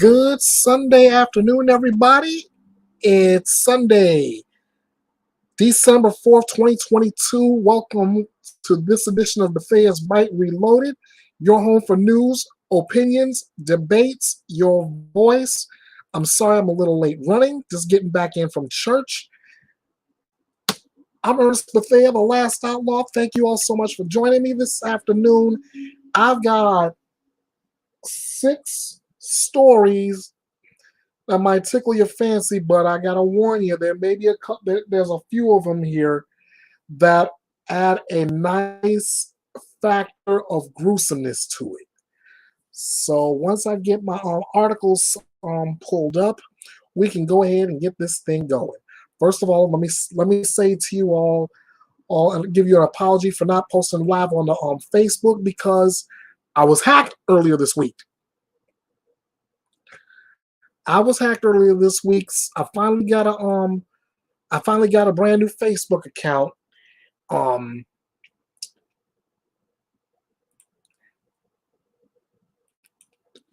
Good Sunday afternoon, everybody. It's Sunday, December 4th, 2022. Welcome to this edition of Bethea's Byte Reloaded, your home for news, opinions, debates, your voice. I'm sorry I'm a little late running, just getting back in from church. I'm Arrest Bethea, the last Outlaw. Thank you all so much for joining me this afternoon. I've got 6 stories that might tickle your fancy, but I gotta warn you, there may be there's a few of them here that add a nice factor of gruesomeness to it. So once I get my articles pulled up, we can go ahead and get this thing going. First of all, let me say to you all and give you an apology for not posting live on the Facebook because I was hacked earlier this week. I finally got a brand new Facebook account. Now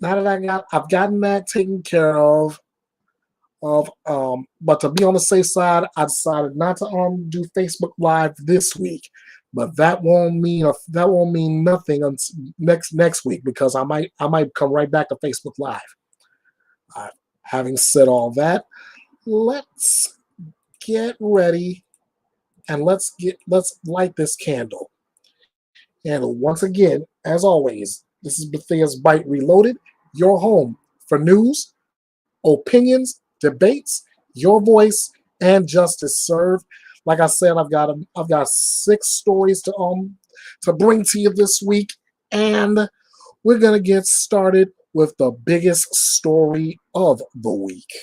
that I've gotten that taken care of. But to be on the safe side, I decided not to do Facebook Live this week. But that won't mean nothing until next week because I might come right back to Facebook Live. Having said all that, let's get ready and let's light this candle. And once again, as always, this is Bethea's Byte Reloaded, your home for news, opinions, debates, your voice, and justice served. Like I said, I've got 6 stories to bring to you this week, and we're gonna get started with the biggest story of the week.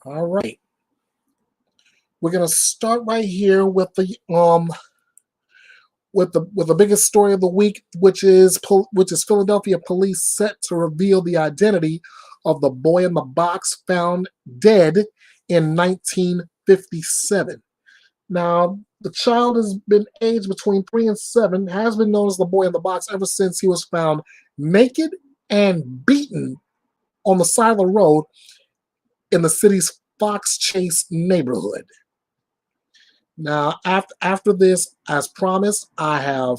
All right. We're gonna start right here with the biggest story of the week, which is Philadelphia police set to reveal the identity of the boy in the box found dead in 1957. Now, the child has been aged between 3 and 7, has been known as the boy in the box ever since he was found naked and beaten on the side of the road in the city's Fox Chase neighborhood. Now, after this, as promised, I have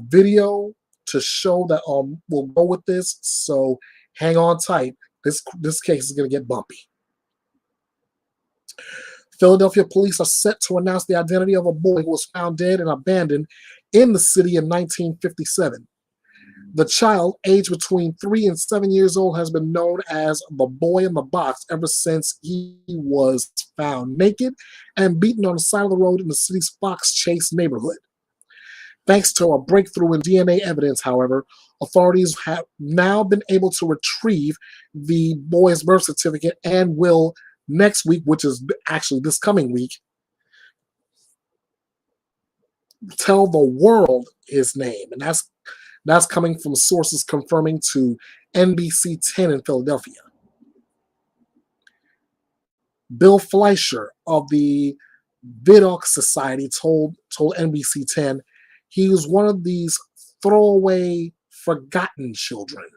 video to show that we'll go with this. So hang on tight. This case is going to get bumpy. Philadelphia police are set to announce the identity of a boy who was found dead and abandoned in the city in 1957. The child, aged between 3 and 7 years old, has been known as the boy in the box ever since he was found naked and beaten on the side of the road in the city's Fox Chase neighborhood. Thanks to a breakthrough in DNA evidence, however, authorities have now been able to retrieve the boy's birth certificate and will next week, which is actually this coming week, tell the world his name. And that's coming from sources confirming to NBC 10 in Philadelphia. Bill Fleischer of the Vidocq Society told NBC 10 he was one of these throwaway, forgotten children.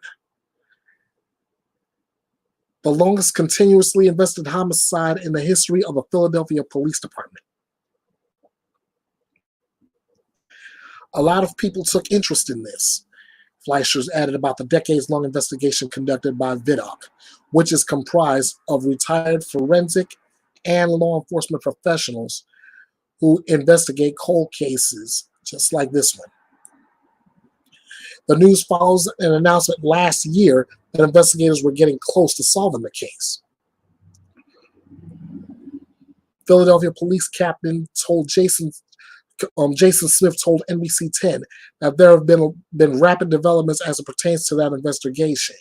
The longest continuously investigated homicide in the history of the Philadelphia Police Department. A lot of people took interest in this. Fleischer's added about the decades-long investigation conducted by Vidocq, which is comprised of retired forensic and law enforcement professionals who investigate cold cases just like this one. The news follows an announcement last year that investigators were getting close to solving the case. Philadelphia police captain told Jason Smith told NBC 10 that there have been rapid developments as it pertains to that investigation.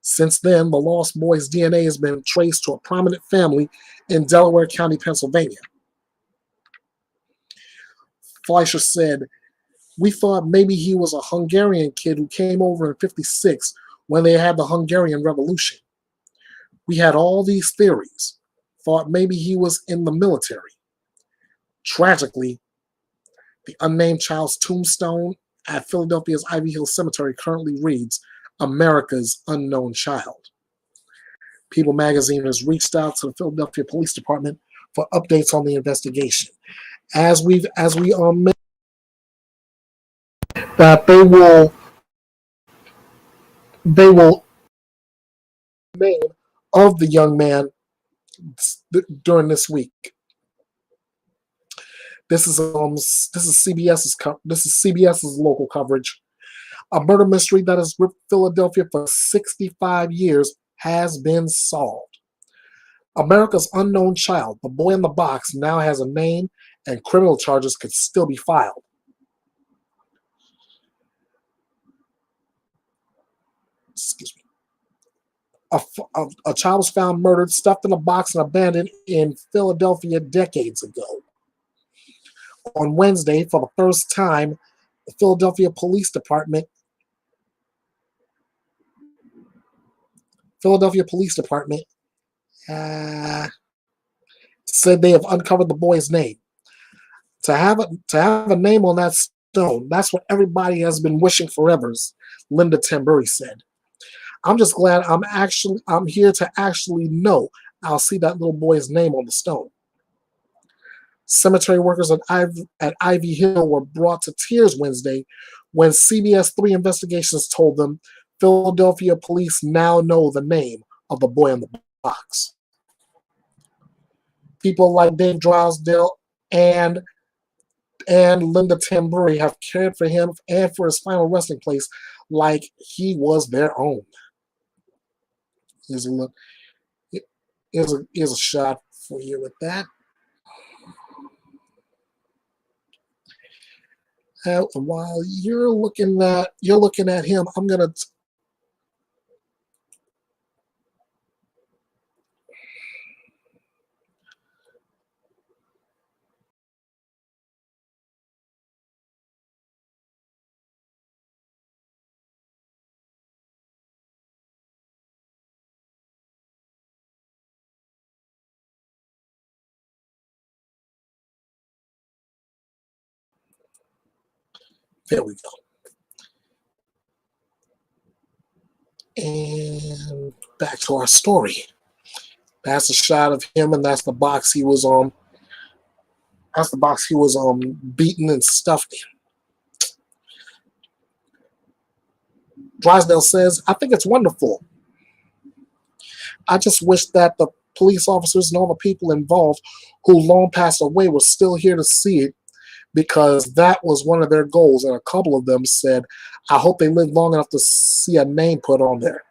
Since then, the lost boy's DNA has been traced to a prominent family in Delaware County, Pennsylvania. Fleischer said, We thought maybe he was a Hungarian kid who came over in '56 when they had the Hungarian Revolution. We had all these theories, thought maybe he was in the military. Tragically, the unnamed child's tombstone at Philadelphia's Ivy Hill Cemetery currently reads, America's Unknown Child. People magazine has reached out to the Philadelphia Police Department for updates on the investigation. As we that they will name of the young man during this week. This is CBS's local coverage. A murder mystery that has gripped Philadelphia for 65 years has been solved. America's Unknown Child, the boy in the box, now has a name, and criminal charges could still be filed. Excuse me. A child was found murdered, stuffed in a box, and abandoned in Philadelphia decades ago. On Wednesday, for the first time, the Philadelphia Police Department said they have uncovered the boy's name. To have a name on that stone, that's what everybody has been wishing forever, Linda Tambury said. I'm just glad I'm here to actually know I'll see that little boy's name on the stone. Cemetery workers at Ivy Hill were brought to tears Wednesday when CBS 3 Investigations told them Philadelphia police now know the name of the boy in the box. People like Dave Drysdale and Linda Tambury have cared for him and for his final resting place like he was their own. Here's a look. Here's a shot for you with that. While you're looking at him, I'm gonna. There we go. And back to our story. That's a shot of him, and that's the box he was on. That's the box he was beaten and stuffed in. Drysdale says, I think it's wonderful. I just wish that the police officers and all the people involved who long passed away were still here to see it, because that was one of their goals. And a couple of them said, I hope they live long enough to see a name put on there.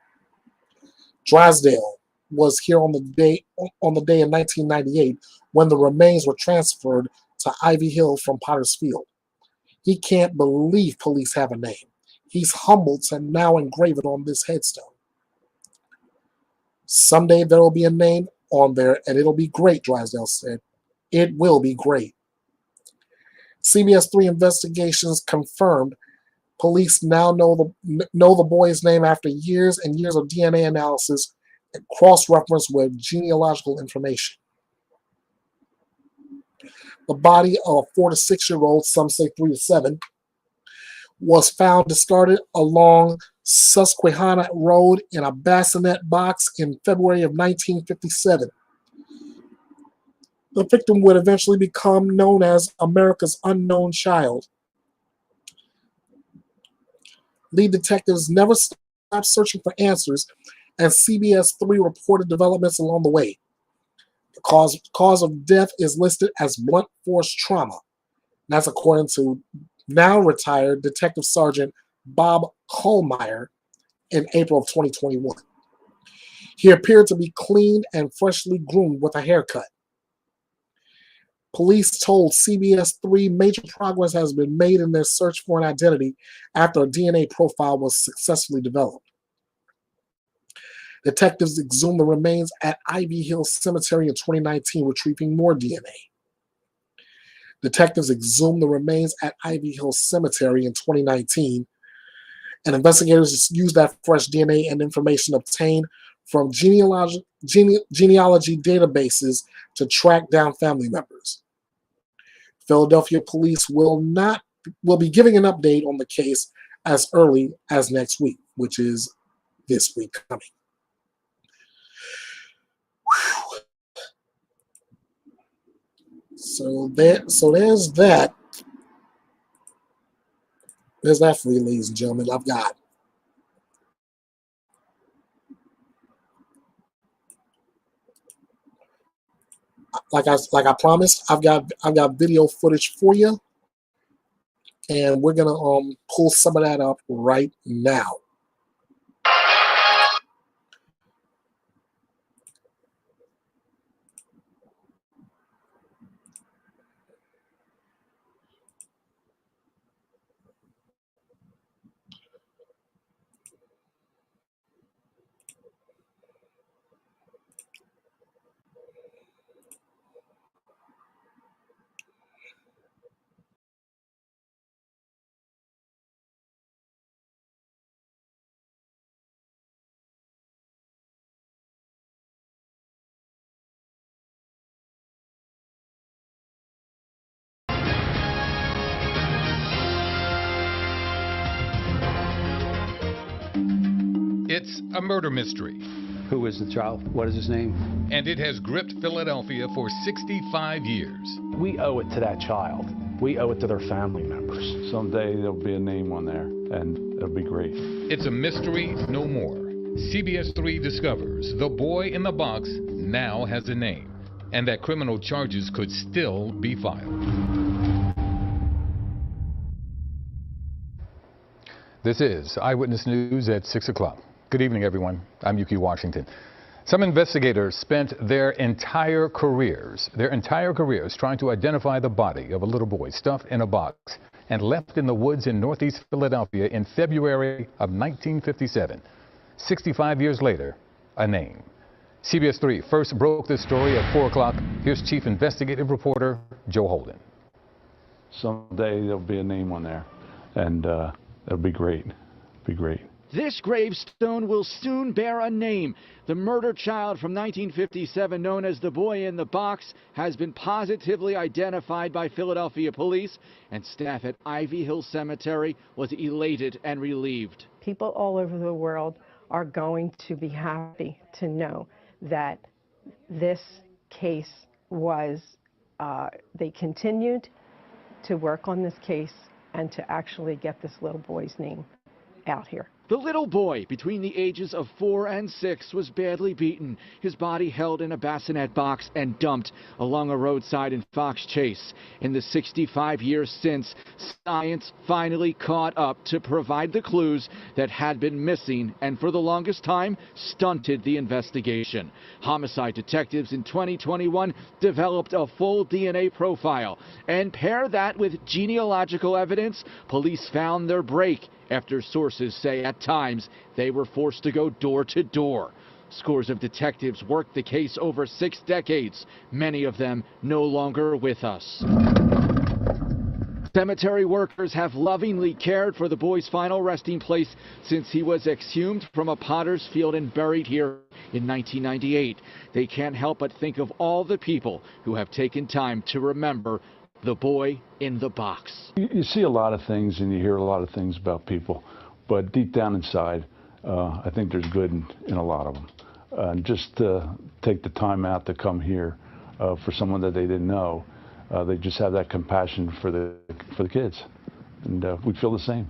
Drysdale was here on the day in 1998 when the remains were transferred to Ivy Hill from Potter's Field. He can't believe police have a name. He's humbled to now engrave it on this headstone. Someday there will be a name on there, and it'll be great, Drysdale said. It will be great. CBS 3 Investigations confirmed police now know the boy's name after years and years of DNA analysis and cross-reference with genealogical information. The body of a 4 to 6 year old, some say 3 to 7, was found discarded along Susquehanna Road in a bassinet box in February of 1957. The victim would eventually become known as America's Unknown Child. Lead detectives never stopped searching for answers, and CBS 3 reported developments along the way. The cause of death is listed as blunt force trauma. That's according to now retired Detective Sergeant Bob Kohlmeyer in April of 2021. He appeared to be clean and freshly groomed with a haircut. Police told CBS 3 major progress has been made in their search for an identity after a DNA profile was successfully developed. Detectives exhumed the remains at Ivy Hill Cemetery in 2019, retrieving more DNA. Detectives exhumed the remains at Ivy Hill Cemetery in 2019, and investigators used that fresh DNA and information obtained from genealogy databases to track down family members. Philadelphia police will be giving an update on the case as early as next week, which is this week coming. Whew. So there's that. There's that for you, ladies and gentlemen. I've got like I promised, I've got video footage for you, and we're gonna pull some of that up right now. It's a murder mystery. Who is the child? What is his name? And it has gripped Philadelphia for 65 years. We owe it to that child. We owe it to their family members. Someday there'll be a name on there, and it'll be great. It's a mystery no more. CBS 3 discovers the boy in the box now has a name, and that criminal charges could still be filed. This is Eyewitness News at 6 o'clock. Good evening, everyone. I'm Yuki Washington. Some investigators spent their entire careers trying to identify the body of a little boy stuffed in a box and left in the woods in northeast Philadelphia in February of 1957. 65 years later, a name. CBS 3 first broke this story at 4 o'clock. Here's Chief Investigative Reporter Joe Holden. Someday there'll be a name on there, and it'll be great. It'll be great. This gravestone will soon bear a name. The murder child from 1957, known as the boy in the box, has been positively identified by Philadelphia police, and staff at Ivy Hill Cemetery was elated and relieved. People all over the world are going to be happy to know that this case was, they continued to work on this case and to actually get this little boy's name out here. The little boy, between the ages of 4 and 6, was badly beaten, his body held in a bassinet box and dumped along a roadside in Fox Chase. In the 65 years since, science finally caught up to provide the clues that had been missing and for the longest time stunted the investigation. Homicide detectives in 2021 developed a full DNA profile, and pair that with genealogical evidence, police found their break after sources say at times they were forced to go door to door. Scores of detectives worked the case over 6 decades, many of them no longer with us. Cemetery workers have lovingly cared for the boy's final resting place since he was exhumed from a potter's field and buried here in 1998. They can't help but think of all the people who have taken time to remember the boy in the box. You see a lot of things and you hear a lot of things about people, but deep down inside, I think there's good in a lot of them. Just to take the time out to come here for someone that they didn't know, they just have that compassion for the kids, and we feel the same.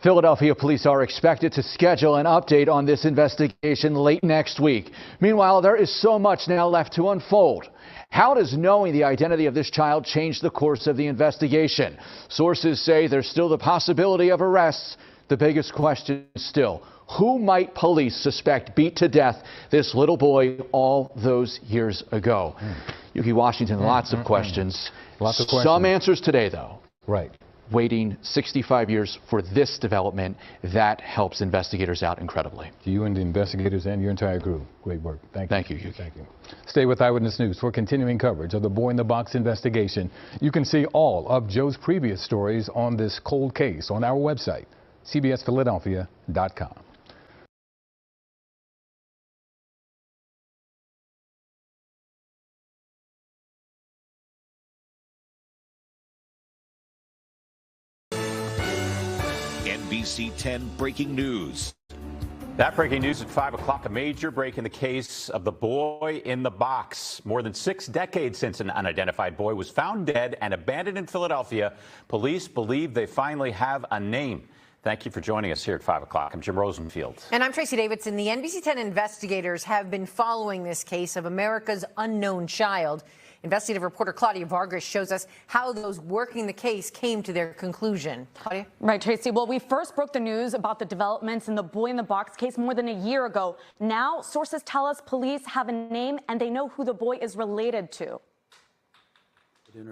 Philadelphia police are expected to schedule an update on this investigation late next week. Meanwhile, there is so much now left to unfold. How does knowing the identity of this child change the course of the investigation? Sources say there's still the possibility of arrests. The biggest question is still, who might police suspect beat to death this little boy all those years ago? Yuki Washington, lots of questions. Lots of questions. Some answers today, though. Right. waiting 65 years for this development. That helps investigators out incredibly. To you and the investigators and your entire crew, great work. Thank you. Thank you, Yuki. Thank you. Stay with Eyewitness News for continuing coverage of the Boy in the Box investigation. You can see all of Joe's previous stories on this cold case on our website, cbsphiladelphia.com. NBC 10 breaking news. That breaking news at 5 o'clock, a major break in the case of the boy in the box. More than 6 decades since an unidentified boy was found dead and abandoned in Philadelphia. Police believe they finally have a name. Thank you for joining us here at 5 o'clock. I'm Jim Rosenfield. And I'm Tracy Davidson. The NBC 10 investigators have been following this case of America's unknown child. Investigative reporter Claudia Vargas shows us how those working the case came to their conclusion. Claudia? Right, Tracy. Well, we first broke the news about the developments in the Boy in the Box case more than a year ago. Now, sources tell us police have a name and they know who the boy is related to.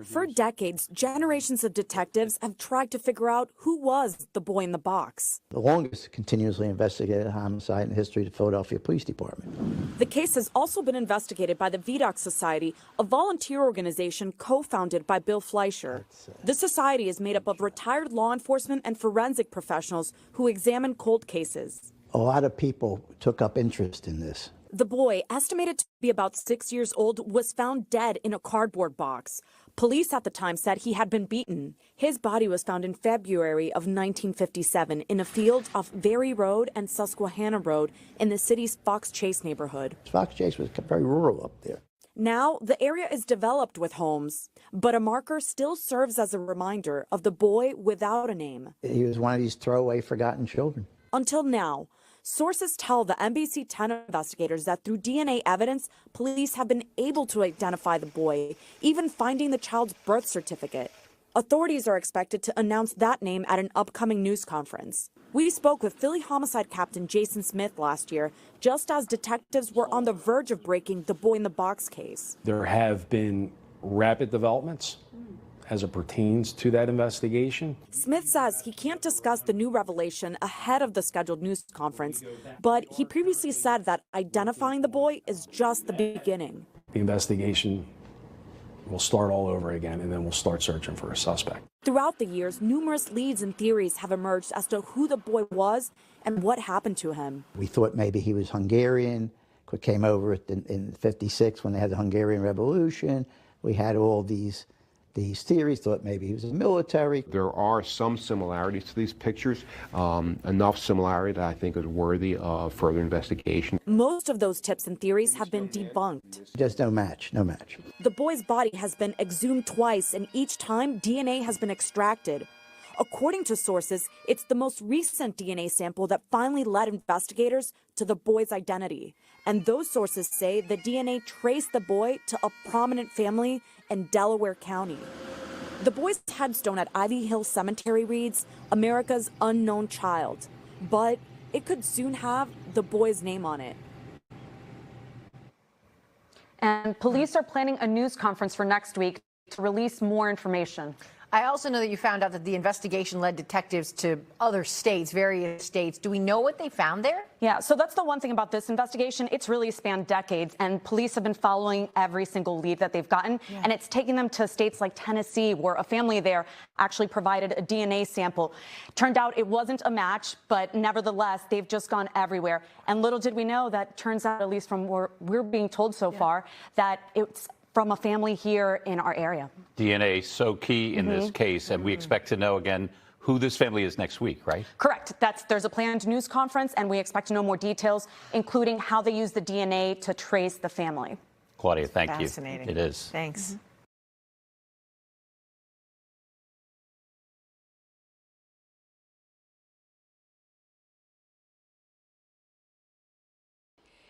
For decades, generations of detectives have tried to figure out who was the boy in the box. The longest continuously investigated homicide in the history of the Philadelphia Police Department. The case has also been investigated by the VDOC Society, a volunteer organization co-founded by Bill Fleischer. The society is made up of retired law enforcement and forensic professionals who examine cold cases. A lot of people took up interest in this. The boy, estimated to be about 6 years old, was found dead in a cardboard box. Police at the time said he had been beaten. His body was found in February of 1957 in a field off Very Road and Susquehanna Road in the city's Fox Chase neighborhood. Fox Chase was very rural up there. Now, the area is developed with homes, but a marker still serves as a reminder of the boy without a name. He was one of these throwaway, forgotten children. Until now, sources tell the NBC 10 investigators that through DNA evidence, police have been able to identify the boy, even finding the child's birth certificate. Authorities are expected to announce that name at an upcoming news conference. We spoke with Philly homicide captain Jason Smith last year, just as detectives were on the verge of breaking the Boy in the Box case. There have been rapid developments as it pertains to that investigation. Smith says he can't discuss the new revelation ahead of the scheduled news conference, but he previously said that identifying the boy is just the beginning. The investigation will start all over again, and then we'll start searching for a suspect. Throughout the years, numerous leads and theories have emerged as to who the boy was and what happened to him. We thought maybe he was Hungarian, came over in '56 when they had the Hungarian Revolution. We had all these theories, thought maybe he was in the military. There are some similarities to these pictures, enough similarity that I think is worthy of further investigation. Most of those tips and theories have been debunked. Just no match. The boy's body has been exhumed twice, and each time DNA has been extracted. According to sources, it's the most recent DNA sample that finally led investigators to the boy's identity. And those sources say the DNA traced the boy to a prominent family in Delaware County. The boy's headstone at Ivy Hill Cemetery reads, America's unknown child, but it could soon have the boy's name on it. And police are planning a news conference for next week to release more information. I also know that you found out that the investigation led detectives to other states, various states. Do we know what they found there? Yeah, so that's the one thing about this investigation. It's really spanned decades, and police have been following every single lead that they've gotten. Yeah. And it's taking them to states like Tennessee, where a family there actually provided a DNA sample. Turned out it wasn't a match, but nevertheless, they've just gone everywhere. And little did we know that turns out, at least from what we're being told so far, that it's from a family here in our area. DNA so key in this case, and we expect to know again who this family is next week, right? Correct. There's a planned news conference, and we expect to know more details, including how they use the DNA to trace the family. Claudia, thank you. Fascinating. It is. Thanks.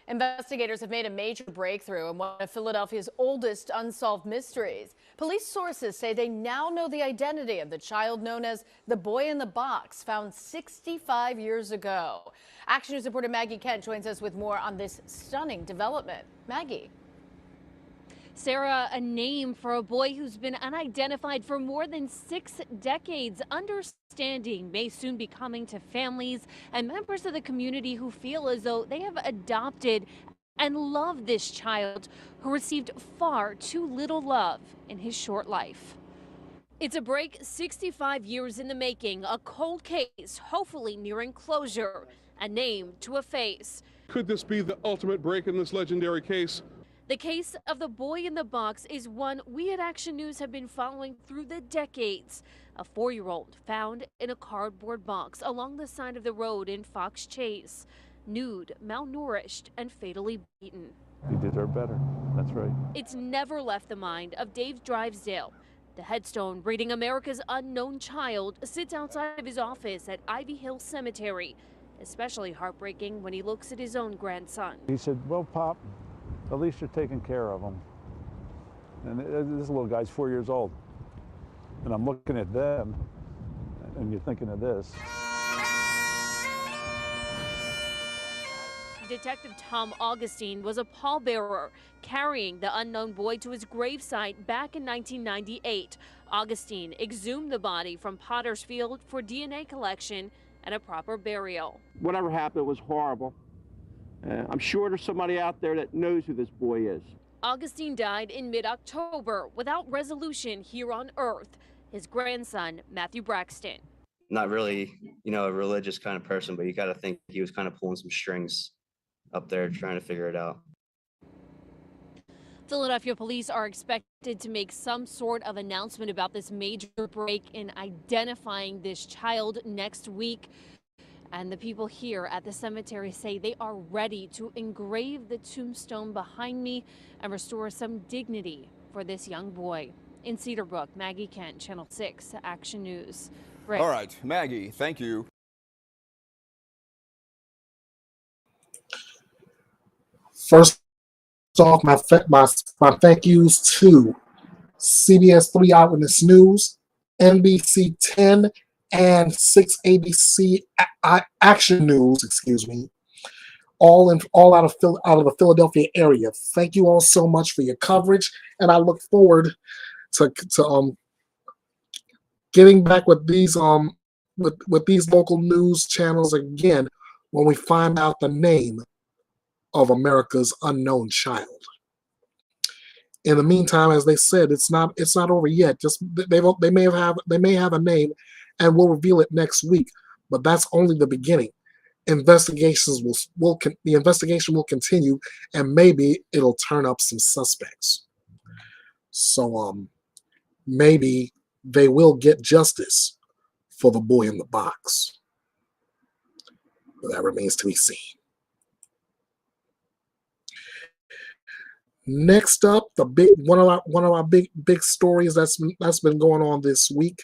Investigators have made a major breakthrough in one of Philadelphia's oldest unsolved mysteries. Police sources say they now know the identity of the child known as the Boy in the Box, found 65 years ago. Action News reporter Maggie Kent joins us with more on this stunning development. Maggie. Sarah, a name for a boy who's been unidentified for more than 6 decades. Understanding may soon be coming to families and members of the community who feel as though they have adopted and love this child who received far too little love in his short life. It's a break 65 years in the making, a cold case hopefully nearing closure, a name to a face. Could this be the ultimate break in this legendary case? The case of the boy in the box is one we at Action News have been following through the decades. A 4-year-old found in a cardboard box along the side of the road in Fox Chase. Nude, malnourished, and fatally beaten. He deserved better. That's right. It's never left the mind of Dave Drivesdale. The headstone reading America's Unknown Child sits outside of his office at Ivy Hill Cemetery. Especially heartbreaking when he looks at his own grandson. He said, well, Pop, at least you're taking care of him. And this little guy's 4 years old. And I'm looking at them, and you're thinking of this. Detective Tom Augustine was a pallbearer carrying the unknown boy to his gravesite back in 1998. Augustine exhumed the body from Potter's Field for DNA collection and a proper burial. Whatever happened was horrible. I'm sure there's somebody out there that knows who this boy is. Augustine died in mid-October without resolution here on Earth. His grandson, Matthew Braxton. Not really, a religious kind of person, but you got to think he was kind of pulling some strings up there trying to figure it out. Philadelphia police are expected to make some sort of announcement about this major break in identifying this child next week. And the people here at the cemetery say they are ready to engrave the tombstone behind me and restore some dignity for this young boy. In Cedar Brook, Maggie Kent, Channel 6, Action News. Rick. All right, Maggie, thank you. First off, my thank yous to CBS 3 Eyewitness News, NBC 10, and 6 ABC Action News, all out of the Philadelphia area. Thank you all so much for your coverage, and I look forward to getting back with these with these local news channels again when we find out the name of America's unknown child. In the meantime, as they said, it's not over yet. Just they may have a name, and we'll reveal it next week. But that's only the beginning. The investigation will continue, and maybe it'll turn up some suspects. So maybe they will get justice for the boy in the box. But that remains to be seen. Next up, one of our big stories that's been going on this week.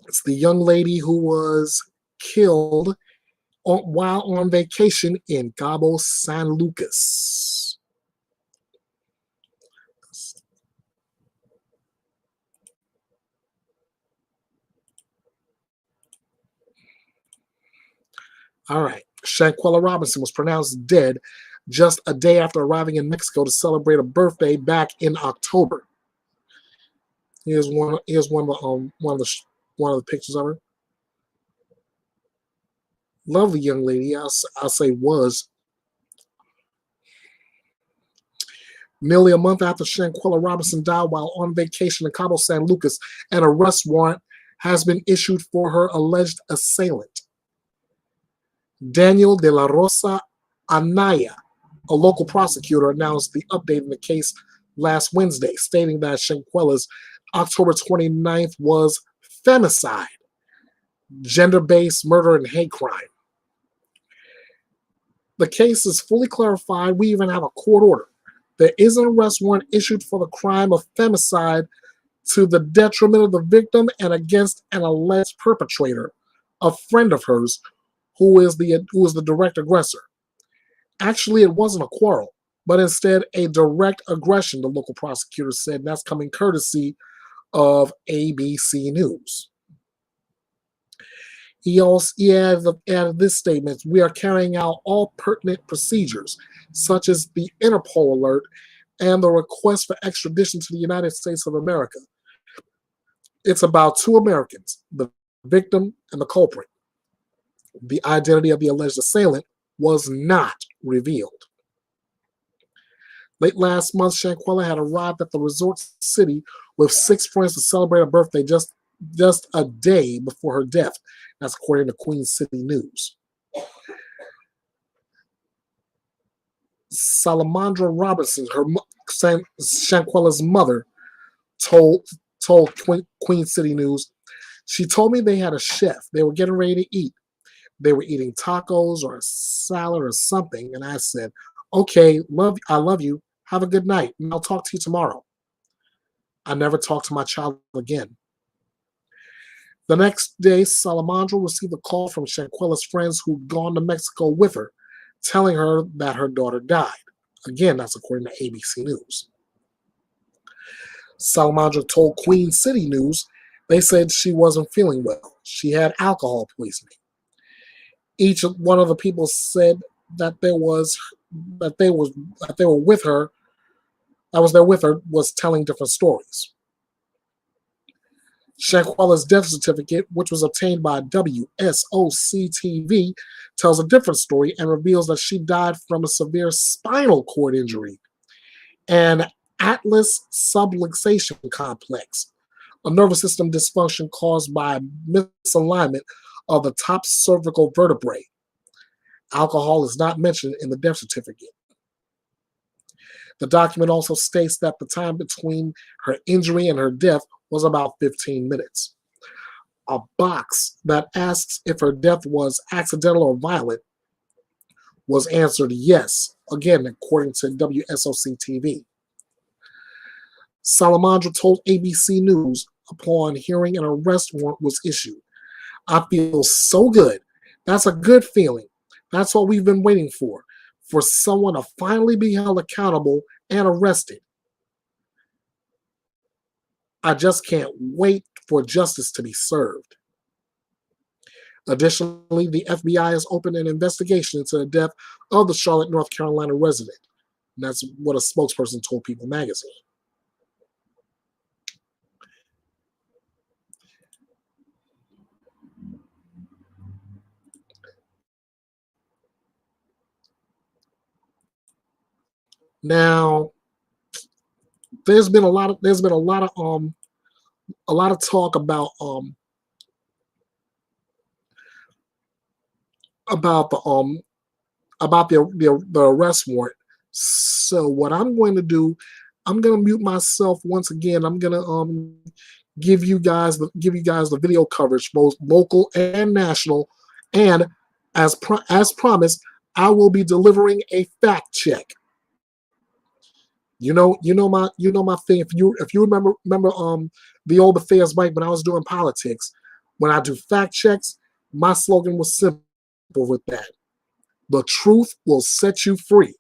It's the young lady who was killed while on vacation in Cabo San Lucas. All right, Shanquella Robinson was pronounced dead just a day after arriving in Mexico to celebrate a birthday back in October. Here's one of the pictures of her. Lovely young lady, I'll say was. Nearly a month after Shanquella Robinson died while on vacation in Cabo San Lucas, an arrest warrant has been issued for her alleged assailant. Daniel de la Rosa Anaya, a local prosecutor, announced the update in the case last Wednesday, stating that Shanquella's October 29th was femicide, gender-based murder, and hate crime. The case is fully clarified. We even have a court order. There is an arrest warrant issued for the crime of femicide to the detriment of the victim and against an alleged perpetrator, a friend of hers, who is the direct aggressor. Actually, it wasn't a quarrel, but instead a direct aggression, the local prosecutor said, and that's coming courtesy of ABC News. He added this statement: "We are carrying out all pertinent procedures, such as the Interpol alert and the request for extradition to the United States of America. It's about two Americans, the victim and the culprit. The identity of the alleged assailant was not revealed." Late last month, Shanquella had arrived at the resort city with 6 friends to celebrate her birthday just a day before her death. That's according to Queen City News. Salamandra Robinson, Shanquella's mother, told Queen City News, "She told me they had a chef. They were getting ready to eat. They were eating tacos or a salad or something. And I said, okay, I love you. Have a good night. And I'll talk to you tomorrow." I never talked to my child again. The next day, Salamandra received a call from Shanquella's friends who'd gone to Mexico with her, telling her that her daughter died. Again, that's according to ABC News. Salamandra told Queen City News they said she wasn't feeling well. She had alcohol poisoning. Each one of the people said that they were with her, that was there with her, was telling different stories. Shanquella's death certificate, which was obtained by WSOC-TV, tells a different story and reveals that she died from a severe spinal cord injury, an atlas subluxation complex, a nervous system dysfunction caused by misalignment of the top cervical vertebrae. Alcohol is not mentioned in the death certificate. The document also states that the time between her injury and her death was about 15 minutes. A box that asks if her death was accidental or violent was answered yes, again, according to WSOC-TV. Salamandra told ABC News upon hearing an arrest warrant was issued, "I feel so good. That's a good feeling. That's what we've been waiting for someone to finally be held accountable and arrested. I just can't wait for justice to be served." Additionally, the FBI has opened an investigation into the death of the Charlotte, North Carolina resident. And that's what a spokesperson told People magazine. Now, there's been a lot of talk about the arrest warrant. So what I'm going to do, I'm going to mute myself once again. I'm going to give you guys the video coverage, both local and national, and as promised, I will be delivering a fact check. You know my thing. If you remember the old Bethea's Byte when I was doing politics, when I do fact checks, my slogan was simple with that: the truth will set you free.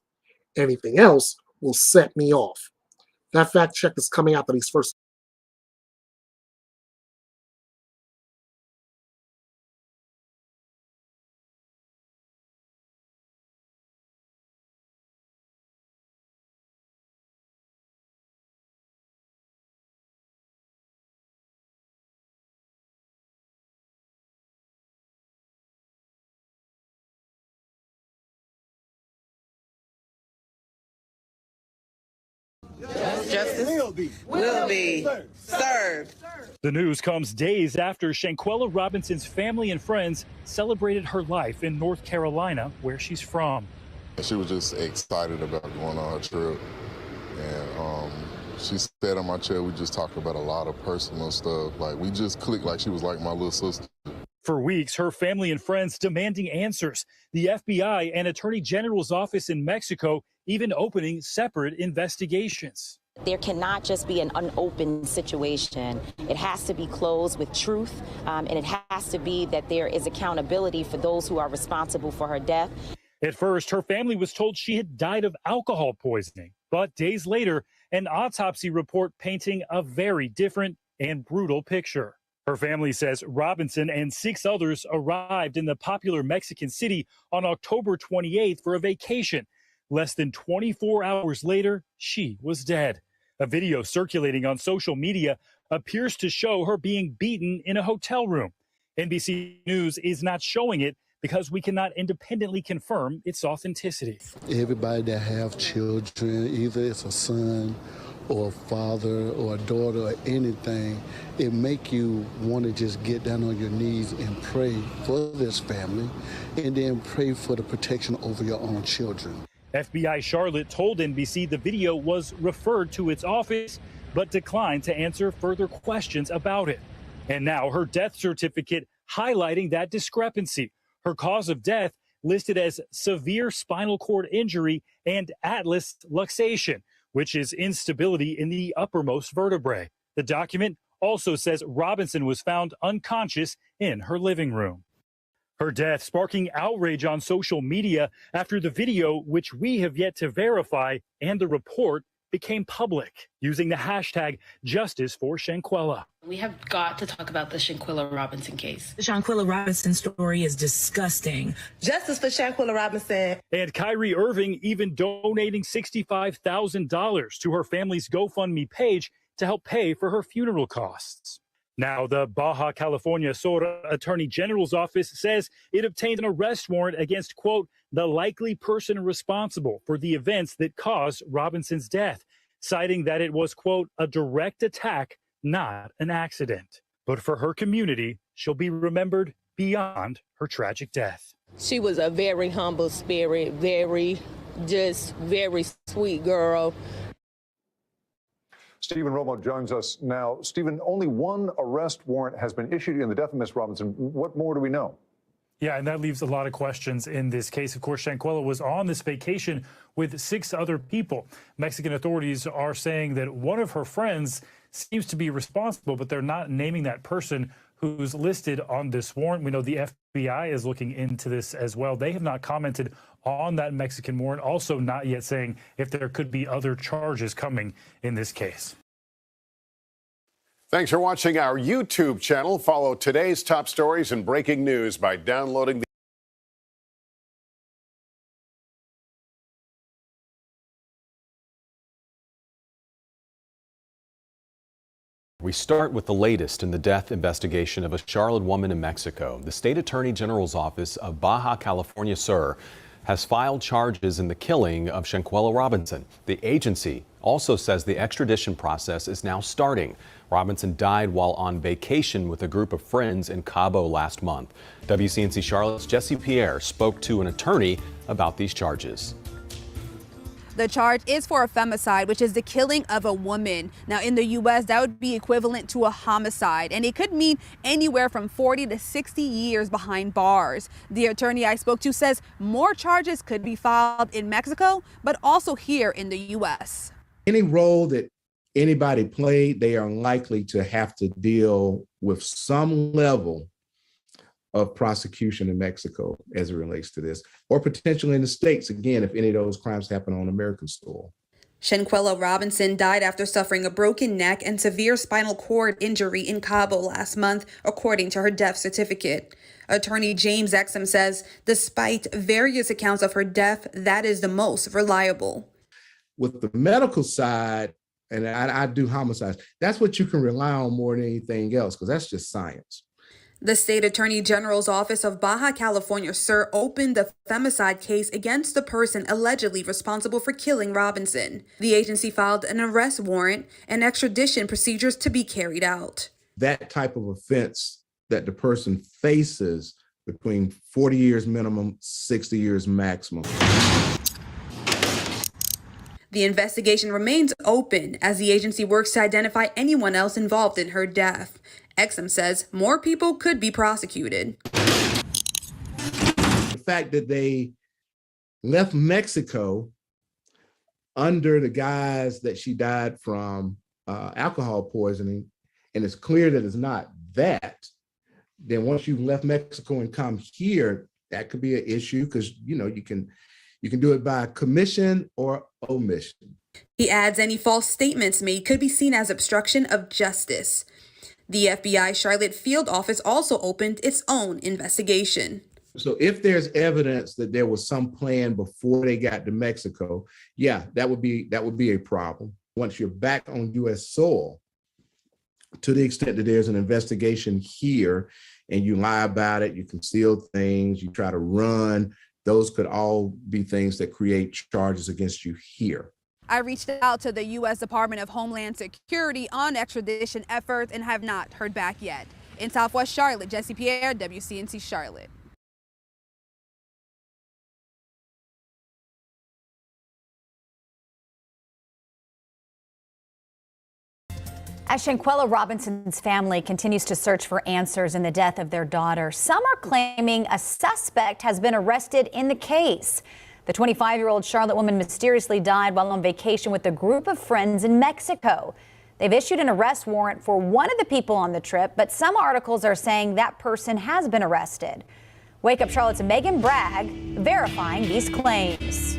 Anything else will set me off. That fact check is coming out for these first. Justice will be served. The news comes days after Shanquella Robinson's family and friends celebrated her life in North Carolina, where she's from. She was just excited about going on her trip. And she sat on my chair. We just talked about a lot of personal stuff. Like, we just clicked like she was like my little sister. For weeks, her family and friends demanding answers. The FBI and Attorney General's office in Mexico even opening separate investigations. There cannot just be an unopened situation. It has to be closed with truth, and it has to be that there is accountability for those who are responsible for her death. At first, her family was told she had died of alcohol poisoning, but days later, an autopsy report painting a very different and brutal picture. Her family says Robinson and 6 others arrived in the popular Mexican city on October 28th for a vacation. Less than 24 hours later, she was dead. A video circulating on social media appears to show her being beaten in a hotel room. NBC News is not showing it because we cannot independently confirm its authenticity. Everybody that have children, either it's a son or a father or a daughter or anything, it make you want to just get down on your knees and pray for this family and then pray for the protection over your own children. FBI Charlotte told NBC the video was referred to its office, but declined to answer further questions about it. And now her death certificate highlighting that discrepancy. Her cause of death listed as severe spinal cord injury and atlas luxation, which is instability in the uppermost vertebrae. The document also says Robinson was found unconscious in her living room. Her death sparking outrage on social media after the video, which we have yet to verify, and the report became public using the hashtag Justice for Shanquella. We have got to talk about the Shanquella Robinson case. The Shanquella Robinson story is disgusting. Justice for Shanquella Robinson. And Kyrie Irving even donating $65,000 to her family's GoFundMe page to help pay for her funeral costs. Now, the Baja California Sur Attorney General's office says it obtained an arrest warrant against, quote, the likely person responsible for the events that caused Robinson's death, citing that it was, quote, a direct attack, not an accident. But for her community, she'll be remembered beyond her tragic death. She was a very humble spirit, very sweet girl. Stephen Romo joins us now. Stephen, only one arrest warrant has been issued in the death of Miss Robinson. What more do we know? Yeah, and that leaves a lot of questions in this case. Of course, Shanquella was on this vacation with 6 other people. Mexican authorities are saying that one of her friends seems to be responsible, but they're not naming that person who's listed on this warrant. We know the FBI is looking into this as well. They have not commented on that Mexican warrant, also not yet saying if there could be other charges coming in this case. Thanks for watching our YouTube channel. Follow today's top stories and breaking news by downloading the We start with the latest in the death investigation of a Charlotte woman in Mexico. The State Attorney General's office of Baja California Sur has filed charges in the killing of Shanquella Robinson. The agency also says the extradition process is now starting. Robinson died while on vacation with a group of friends in Cabo last month. WCNC Charlotte's Jesse Pierre spoke to an attorney about these charges. The charge is for a femicide, which is the killing of a woman. Now, in the U.S., that would be equivalent to a homicide, and it could mean anywhere from 40 to 60 years behind bars. The attorney I spoke to says more charges could be filed in Mexico, but also here in the U.S. Any role that anybody played, they are likely to have to deal with some level of prosecution in Mexico as it relates to this, or potentially in the States, again, if any of those crimes happen on American soil. Shanquella Robinson died after suffering a broken neck and severe spinal cord injury in Cabo last month, according to her death certificate. Attorney James Exum says, despite various accounts of her death, that is the most reliable. With the medical side, and I do homicides, that's what you can rely on more than anything else, because that's just science. The State Attorney General's office of Baja California Sur opened the femicide case against the person allegedly responsible for killing Robinson. The agency filed an arrest warrant and extradition procedures to be carried out. That type of offense that the person faces between 40 years minimum, 60 years maximum. The investigation remains open as the agency works to identify anyone else involved in her death. Exum says more people could be prosecuted. The fact that they left Mexico under the guise that she died from alcohol poisoning, and it's clear that it's not that, then once you've left Mexico and come here, that could be an issue because, you know, you can do it by commission or omission. He adds any false statements made could be seen as obstruction of justice. The FBI Charlotte field office also opened its own investigation. So if there's evidence that there was some plan before they got to Mexico, yeah, that would be a problem. Once you're back on U.S. soil, to the extent that there's an investigation here and you lie about it, you conceal things, you try to run, those could all be things that create charges against you here. I reached out to the U.S. Department of Homeland Security on extradition efforts and have not heard back yet. In Southwest Charlotte, Jesse Pierre, WCNC Charlotte. As Shanquella Robinson's family continues to search for answers in the death of their daughter, some are claiming a suspect has been arrested in the case. The 25-year-old Charlotte woman mysteriously died while on vacation with a group of friends in Mexico. They've issued an arrest warrant for one of the people on the trip, but some articles are saying that person has been arrested. Wake Up Charlotte's Megan Bragg verifying these claims.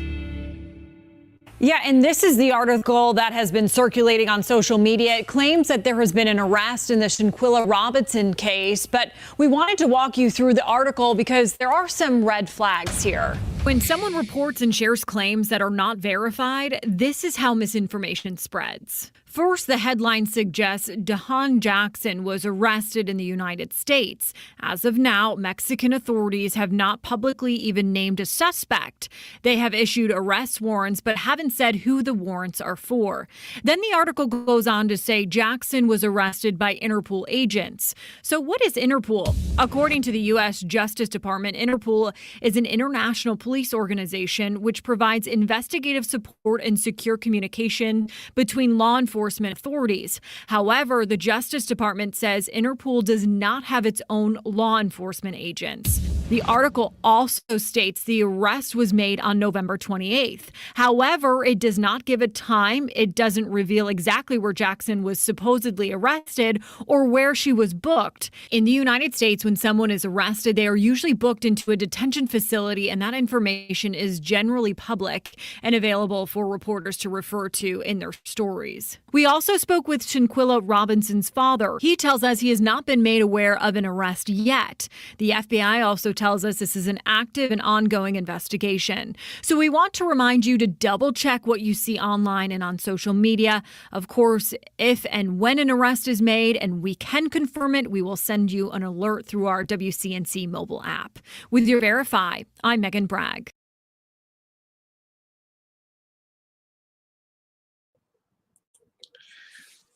Yeah, and this is the article that has been circulating on social media. It claims that there has been an arrest in the Shanquella Robinson case, but we wanted to walk you through the article because there are some red flags here. When someone reports and shares claims that are not verified, this is how misinformation spreads. First, the headline suggests DeHaan Jackson was arrested in the United States. As of now, Mexican authorities have not publicly even named a suspect. They have issued arrest warrants but haven't said who the warrants are for. Then the article goes on to say Jackson was arrested by Interpol agents. So what is Interpol? According to the U.S. Justice Department, Interpol is an international police organization which provides investigative support and secure communication between law enforcement authorities. However, the Justice Department says Interpol does not have its own law enforcement agents. The article also states the arrest was made on November 28th. However, it does not give a time. It doesn't reveal exactly where Jackson was supposedly arrested or where she was booked. In the United States, when someone is arrested, they are usually booked into a detention facility, and that information is generally public and available for reporters to refer to in their stories. We also spoke with Shanquella Robinson's father. He tells us he has not been made aware of an arrest yet. The FBI also tells us this is an active and ongoing investigation. So we want to remind you to double check what you see online and on social media. Of course, if and when an arrest is made and we can confirm it, we will send you an alert through our WCNC mobile app. With your Verify, I'm Megan Bragg.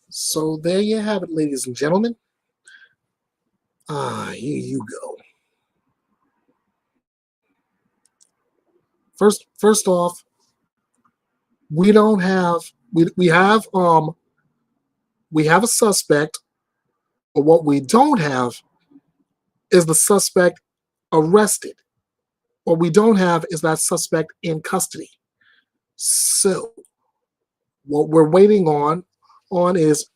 So there you have it, ladies and gentlemen. Here you go. First off, we don't have we have a suspect, but what we don't have is the suspect arrested. What we don't have is that suspect in custody. So what we're waiting on is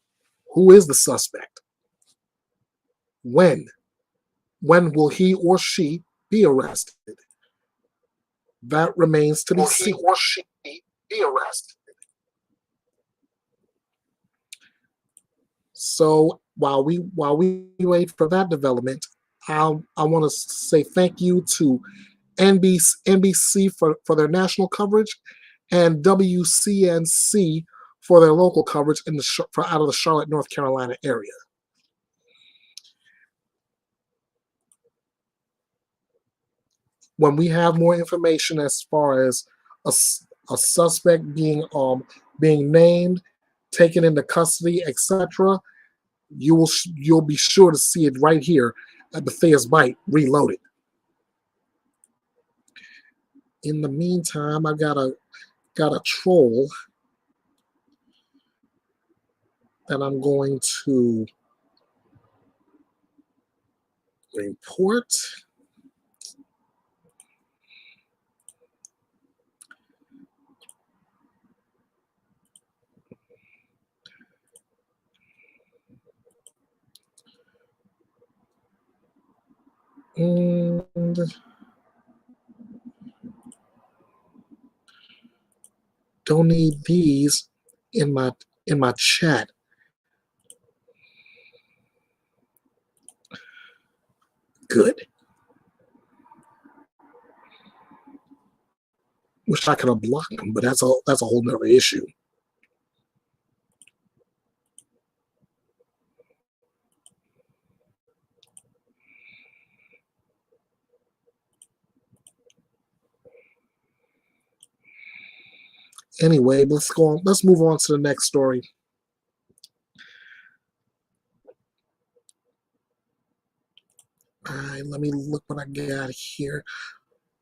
who is the suspect? When will he or she be arrested? That remains to be seen. Will he or she be arrested? So while we wait for that development, I want to say thank you to NBC for their national coverage and WCNC for their local coverage out of the Charlotte, North Carolina area. When we have more information as far as a suspect being named, taken into custody, etc., you'll be sure to see it right here at Bethea's Byte Reloaded. In the meantime, I got a troll that I'm going to report. And don't need these in my chat. Good. Wish I could have blocked him, but that's a whole nother issue. Anyway, let's go on. Let's move on to the next story. All right, let me look what I got here.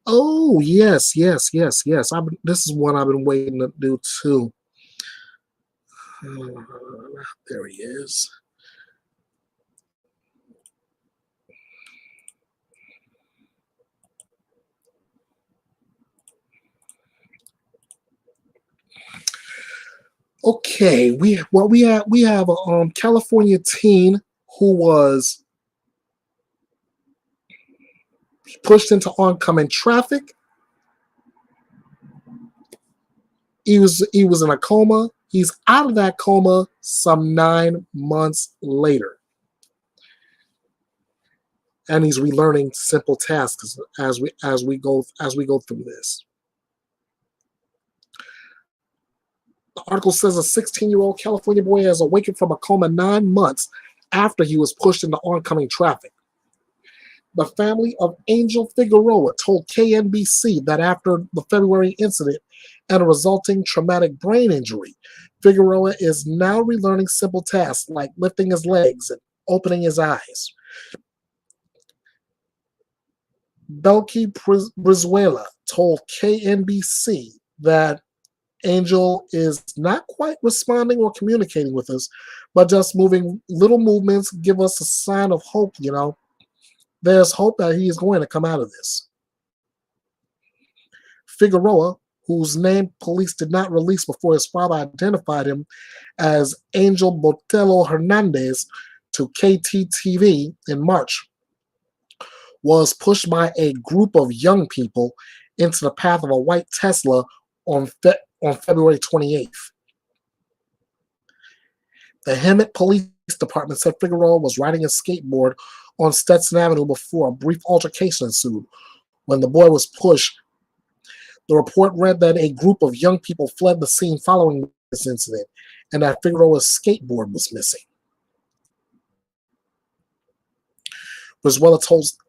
Oh, yes. This is one I've been waiting to do too. There he is. Okay, we have a California teen who was pushed into oncoming traffic. He was in a coma. He's out of that coma some 9 months later, and he's relearning simple tasks as we go through this. The article says a 16-year-old California boy has awakened from a coma 9 months after he was pushed into oncoming traffic. The family of Angel Figueroa told KNBC that after the February incident and a resulting traumatic brain injury, Figueroa is now relearning simple tasks like lifting his legs and opening his eyes. Belkey Brizuela told KNBC that Angel is not quite responding or communicating with us, but just moving little movements give us a sign of hope, There's hope that he is going to come out of this. Figueroa, whose name police did not release before his father identified him as Angel Botello Hernandez to KTTV in March, was pushed by a group of young people into the path of a white Tesla on February 28th. The Hemet Police Department said Figueroa was riding a skateboard on Stetson Avenue before a brief altercation ensued. When the boy was pushed, the report read that a group of young people fled the scene following this incident and that Figueroa's skateboard was missing. Brizuela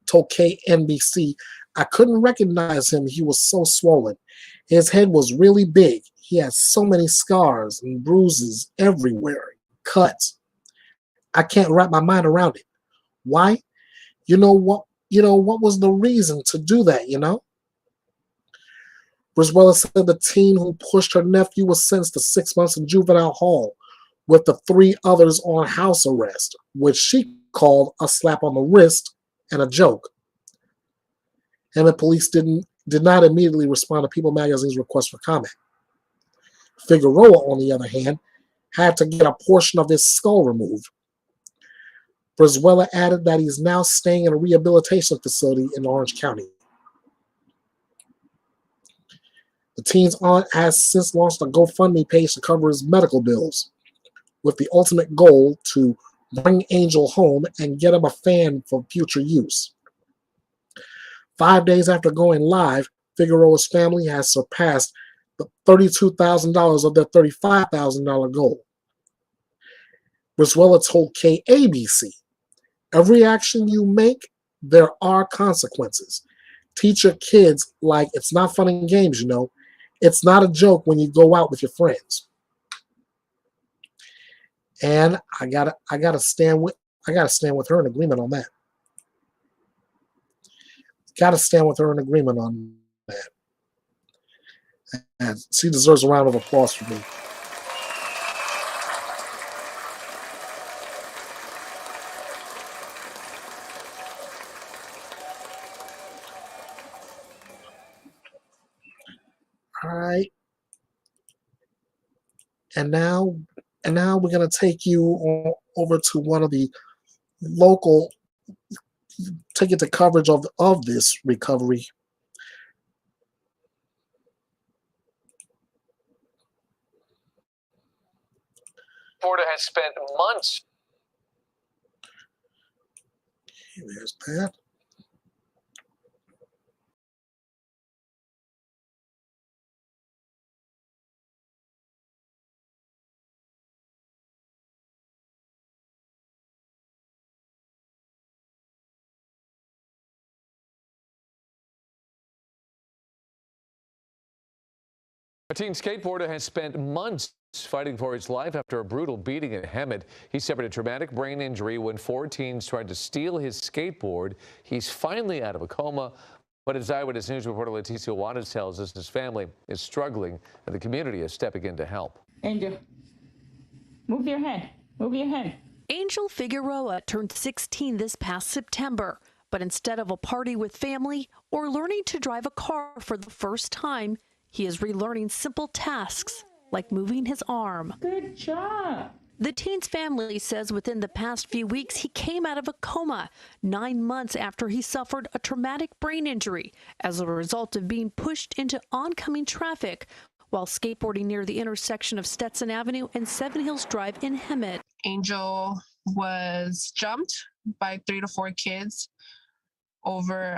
told KNBC, "I couldn't recognize him. He was so swollen. His head was really big. He had so many scars and bruises everywhere, cuts. I can't wrap my mind around it. Why? What was the reason to do that, Brizuela said the teen who pushed her nephew was sentenced to 6 months in juvenile hall, with the 3 others on house arrest, which she called a slap on the wrist and a joke. And the police did not immediately respond to People Magazine's request for comment. Figueroa, on the other hand, had to get a portion of his skull removed. Brizuela added that he's now staying in a rehabilitation facility in Orange County. The teen's aunt has since launched a GoFundMe page to cover his medical bills, with the ultimate goal to bring Angel home and get him a fan for future use. 5 days after going live, Figueroa's family has surpassed the $32,000 of their $35,000 goal. Brizuela told KABC, "Every action you make, there are consequences. Teach your kids like it's not fun and games, It's not a joke when you go out with your friends." And I gotta stand with her in agreement on that. Gotta stand with her in agreement on that. And she deserves a round of applause from me. All right. And now we're going to take you over to one of the local, take it to coverage of this recovery. Florida has spent months. There's that. A teen skateboarder has spent months fighting for his life after a brutal beating in Hemet. He suffered a traumatic brain injury when 4 teens tried to steal his skateboard. He's finally out of a coma, but as Eyewitness News reporter Leticia Juarez tells us, his family is struggling and the community is stepping in to help. Angel, move your head. Move your head. Angel Figueroa turned 16 this past September, but instead of a party with family or learning to drive a car for the first time, he is relearning simple tasks like moving his arm. Good job. The teen's family says within the past few weeks, he came out of a coma 9 months after he suffered a traumatic brain injury as a result of being pushed into oncoming traffic while skateboarding near the intersection of Stetson Avenue and Seven Hills Drive in Hemet. Angel was jumped by 3 to 4 kids over,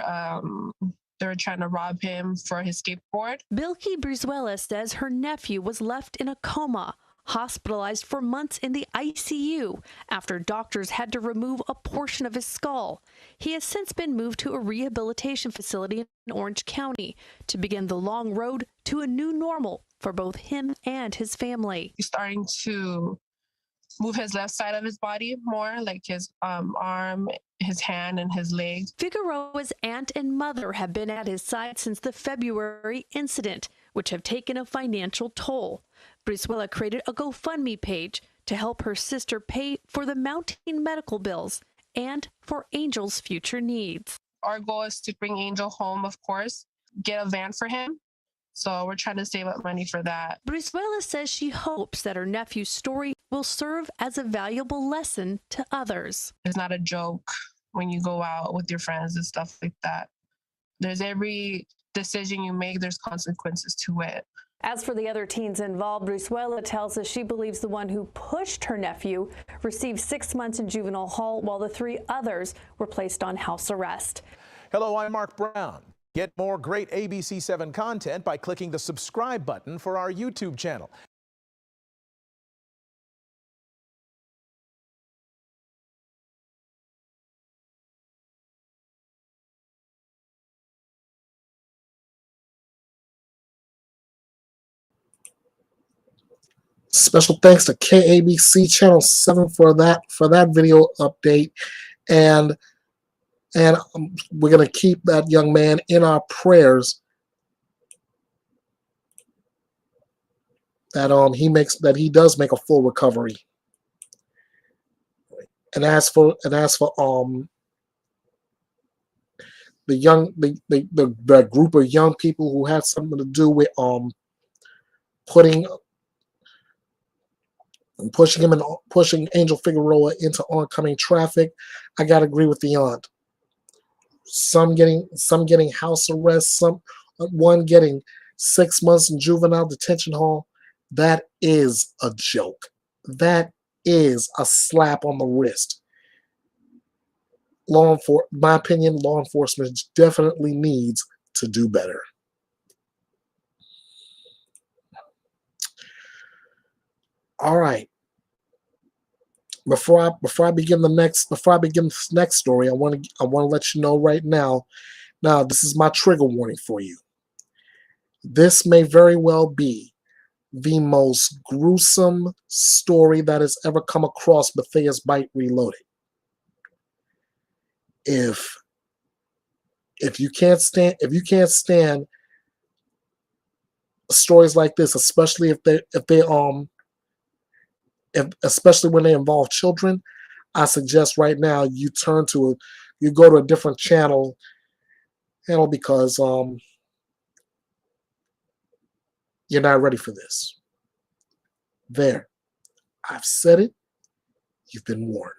they were trying to rob him for his skateboard. Bilky Brizuela says her nephew was left in a coma, hospitalized for months in the ICU after doctors had to remove a portion of his skull. He has since been moved to a rehabilitation facility in Orange County to begin the long road to a new normal for both him and his family. He's starting to move his left side of his body more, like his arm, his hand, and his legs. Figueroa's aunt and mother have been at his side since the February incident, which have taken a financial toll. Brizuela created a GoFundMe page to help her sister pay for the mounting medical bills and for Angel's future needs. Our goal is to bring Angel home, of course, get a van for him. So we're trying to save up money for that. Brizuela says she hopes that her nephew's story will serve as a valuable lesson to others. It's not a joke when you go out with your friends and stuff like that. There's every decision you make, there's consequences to it. As for the other teens involved, Brizuela tells us she believes the one who pushed her nephew received 6 months in juvenile hall, while the 3 others were placed on house arrest. Hello, I'm Mark Brown. Get more great ABC7 content by clicking the subscribe button for our YouTube channel. Special thanks to KABC Channel 7 for that video update, and we're going to keep that young man in our prayers, that he does make a full recovery. And as for the group of young people who had something to do with pushing Angel Figueroa into oncoming traffic, I gotta agree with the aunt. Some getting house arrest, one getting 6 months in juvenile detention hall. That is a joke. That is a slap on the wrist. My opinion, law enforcement definitely needs to do better. All right. Before I begin this next story, I want to let you know right now. Now, this is my trigger warning for you. This may very well be the most gruesome story that has ever come across Bethea's Byte Reloaded. If you can't stand stories like this, especially especially when they involve children, I suggest right now you go to a different channel, because you're not ready for this. There, I've said it. You've been warned.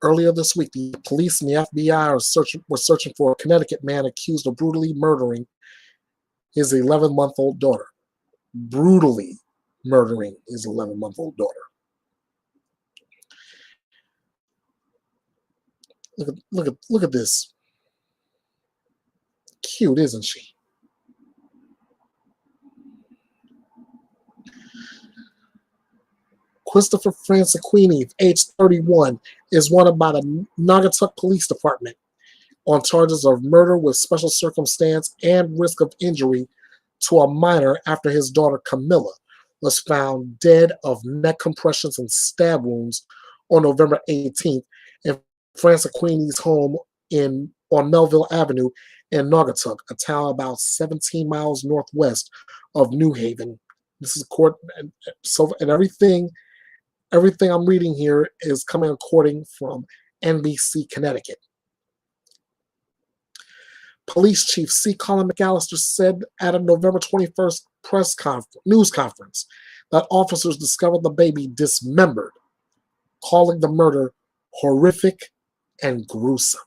Earlier this week, the police and the FBI were searching for a Connecticut man accused of brutally murdering his 11-month-old daughter. Brutally murdering his 11-month-old daughter. Look at this. Cute, isn't she? Christopher Francequini, age 31, is wanted by the Naugatuck Police Department on charges of murder with special circumstance and risk of injury to a minor after his daughter Camilla was found dead of neck compressions and wounds on November 18th in Francequini's home on Melville Avenue in Naugatuck, a town about 17 miles northwest of New Haven. This is court, and everything I'm reading here is coming according from NBC Connecticut. Police Chief C. Colin McAllister said at a November 21st news conference that officers discovered the baby dismembered, calling the murder horrific and gruesome.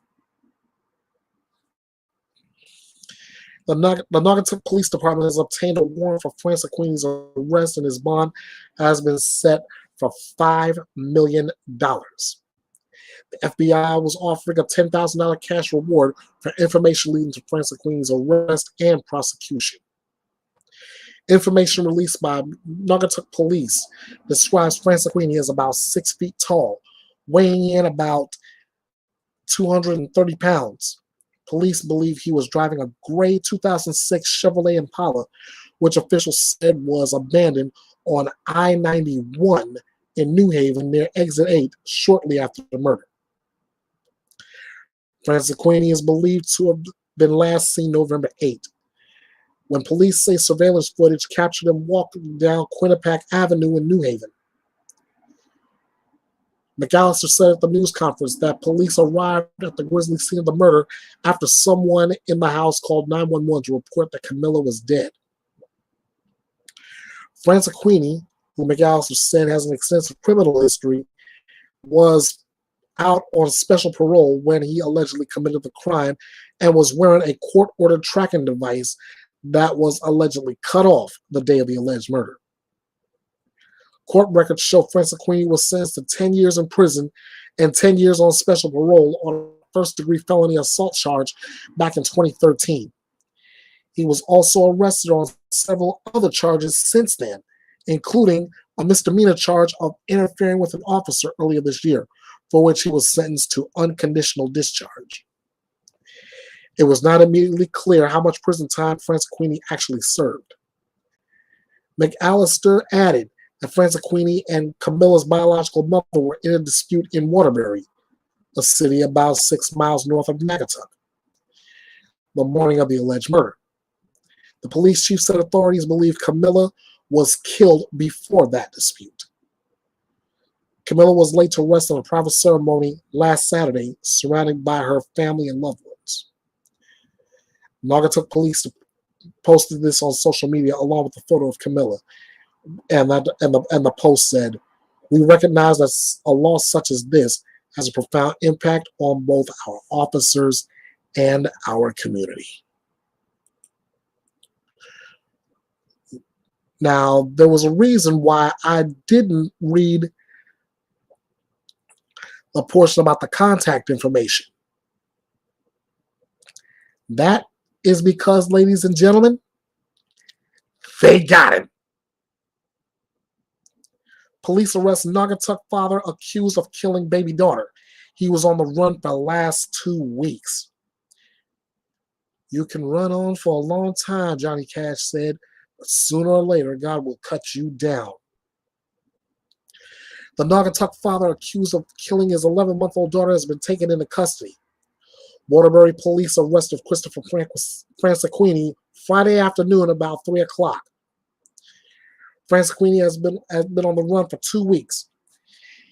The Naugatuck Police Department has obtained a warrant for Francequini's arrest, and his bond has been set for $5 million. The FBI was offering a $10,000 cash reward for information leading to Francequini's arrest and prosecution. Information released by Naugatuck Police describes Francequini as about 6 feet tall, weighing in about 230 pounds. Police believe he was driving a gray 2006 Chevrolet Impala, which officials said was abandoned on I-91 in New Haven near Exit 8 shortly after the murder. Francequini is believed to have been last seen November 8. When police say surveillance footage captured him walking down Quinnipiac Avenue in New Haven. McAllister said at the news conference that police arrived at the grisly scene of the murder after someone in the house called 911 to report that Camilla was dead. Francequini, who McAllister said has an extensive criminal history, was out on special parole when he allegedly committed the crime and was wearing a court-ordered tracking device that was allegedly cut off the day of the alleged murder. Court records show Francequini was sentenced to 10 years in prison and 10 years on special parole on a first-degree felony assault charge back in 2013. He was also arrested on several other charges since then, including a misdemeanor charge of interfering with an officer earlier this year, for which he was sentenced to unconditional discharge. It was not immediately clear how much prison time Francequini actually served. McAllister added that Francequini and Camilla's biological mother were in a dispute in Waterbury, a city about 6 miles north of Naugatuck, the morning of the alleged murder. The police chief said authorities believe Camilla was killed before that dispute. Camilla was laid to rest in a private ceremony last Saturday, surrounded by her family and loved ones. Naugatuck police posted this on social media along with a photo of Camilla. And the post said, "We recognize that a loss such as this has a profound impact on both our officers and our community." Now, there was a reason why I didn't read the portion about the contact information. That is because, ladies and gentlemen, they got him. Police arrest Naugatuck father accused of killing baby daughter. He was on the run for the last 2 weeks. "You can run on for a long time," Johnny Cash said, "but sooner or later, God will cut you down." The Naugatuck father accused of killing his 11-month-old daughter has been taken into custody. Waterbury police arrested Christopher Francequini Friday afternoon about 3 o'clock. Francequini has been on the run for 2 weeks.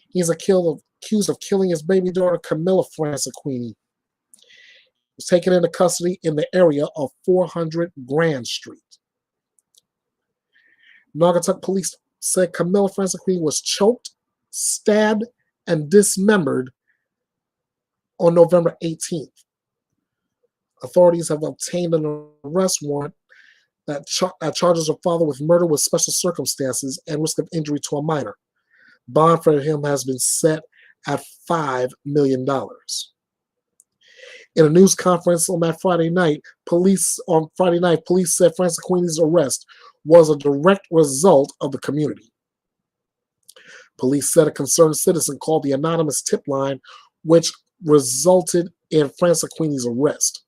He's accused of killing his baby daughter, Camilla Francequini. He was taken into custody in the area of 400 Grand Street. Naugatuck police said Camilla Francequini was choked, stabbed, and dismembered on November 18th. Authorities have obtained an arrest warrant that charges her father with murder with special circumstances and risk of injury to a minor. Bond for him has been set at $5 million. In a news conference on Friday night, police said Francequini's arrest was a direct result of the community. Police said a concerned citizen called the anonymous tip line, which resulted in Franceschini's arrest.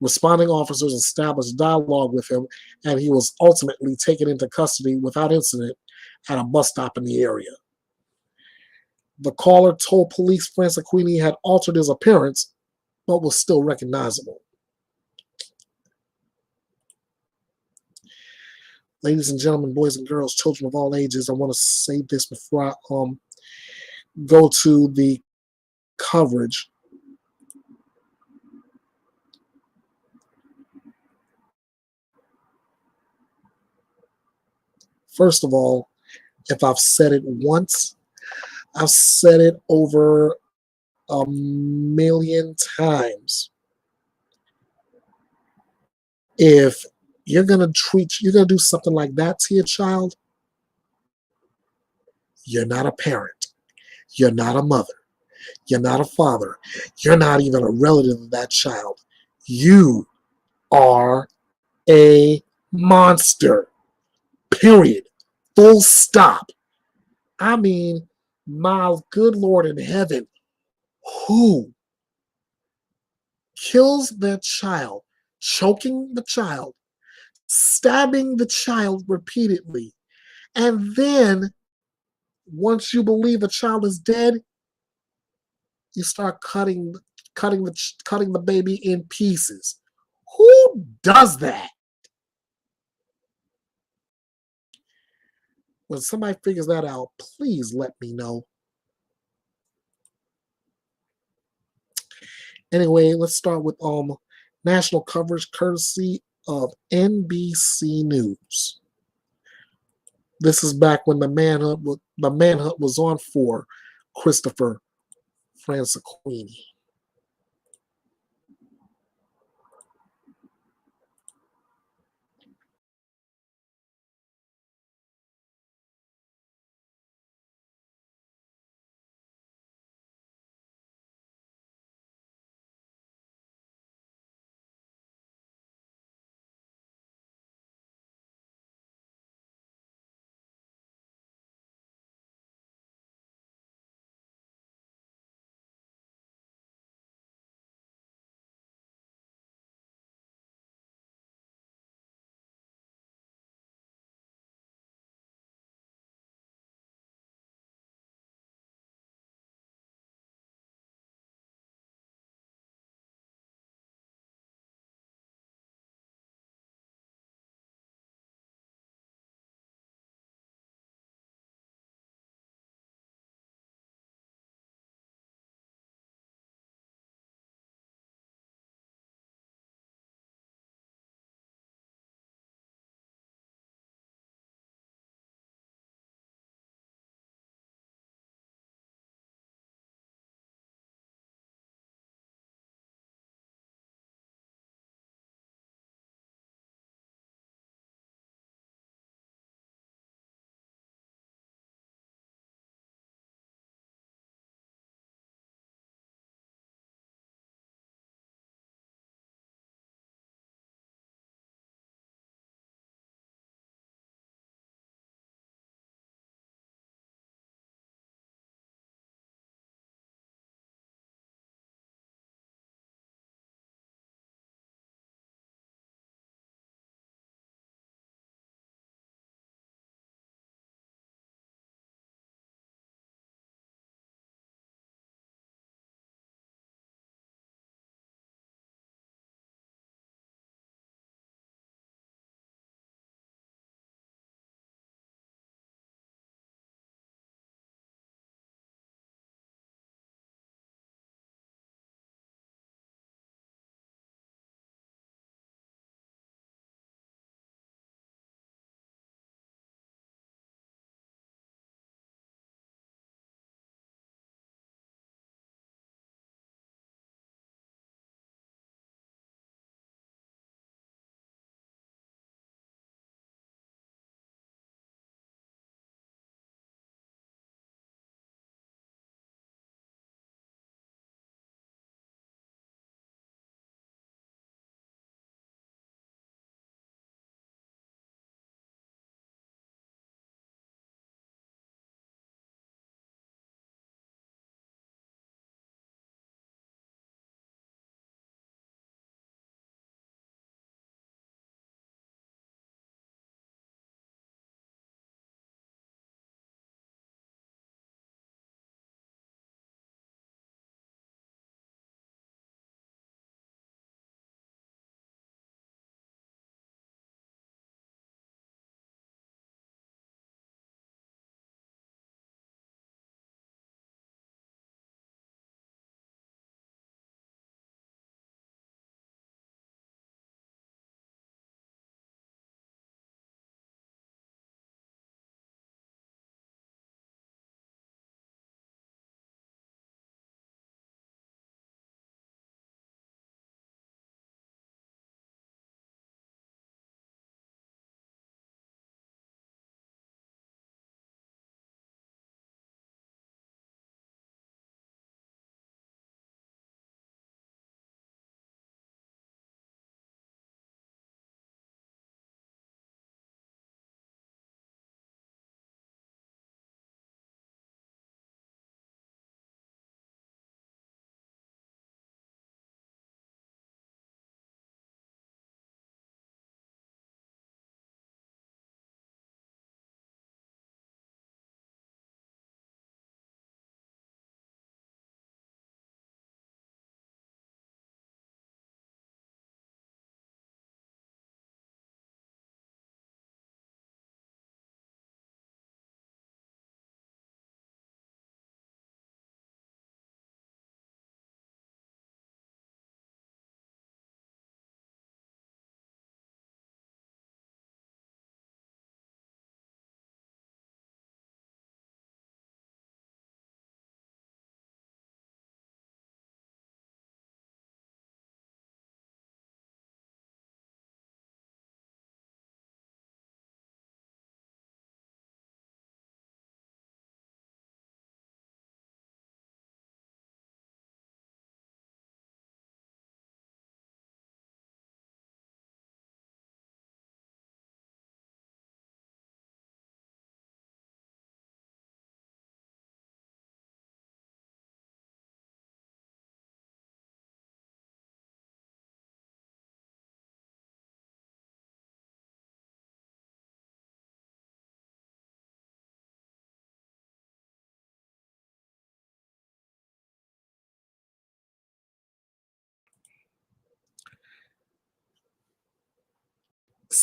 Responding officers established dialogue with him, and he was ultimately taken into custody without incident at a bus stop in the area. The caller told police Franceschini had altered his appearance, but was still recognizable. Ladies and gentlemen, boys and girls, children of all ages, I want to say this before I go to the coverage. First of all, if I've said it once, I've said it over 1,000,000 times. If you're gonna do something like that to your child, you're not a parent. You're not a mother. You're not a father. You're not even a relative of that child. You are a monster. Period. Full stop. I mean, my good Lord in heaven, who kills their child, choking the child, stabbing the child repeatedly, and then once you believe the child is dead, you start cutting the baby in pieces. Who does that? When somebody figures that out, please let me know. Anyway, let's start with national coverage courtesy of NBC News. This is back when the manhunt was on for Christopher Franceschini.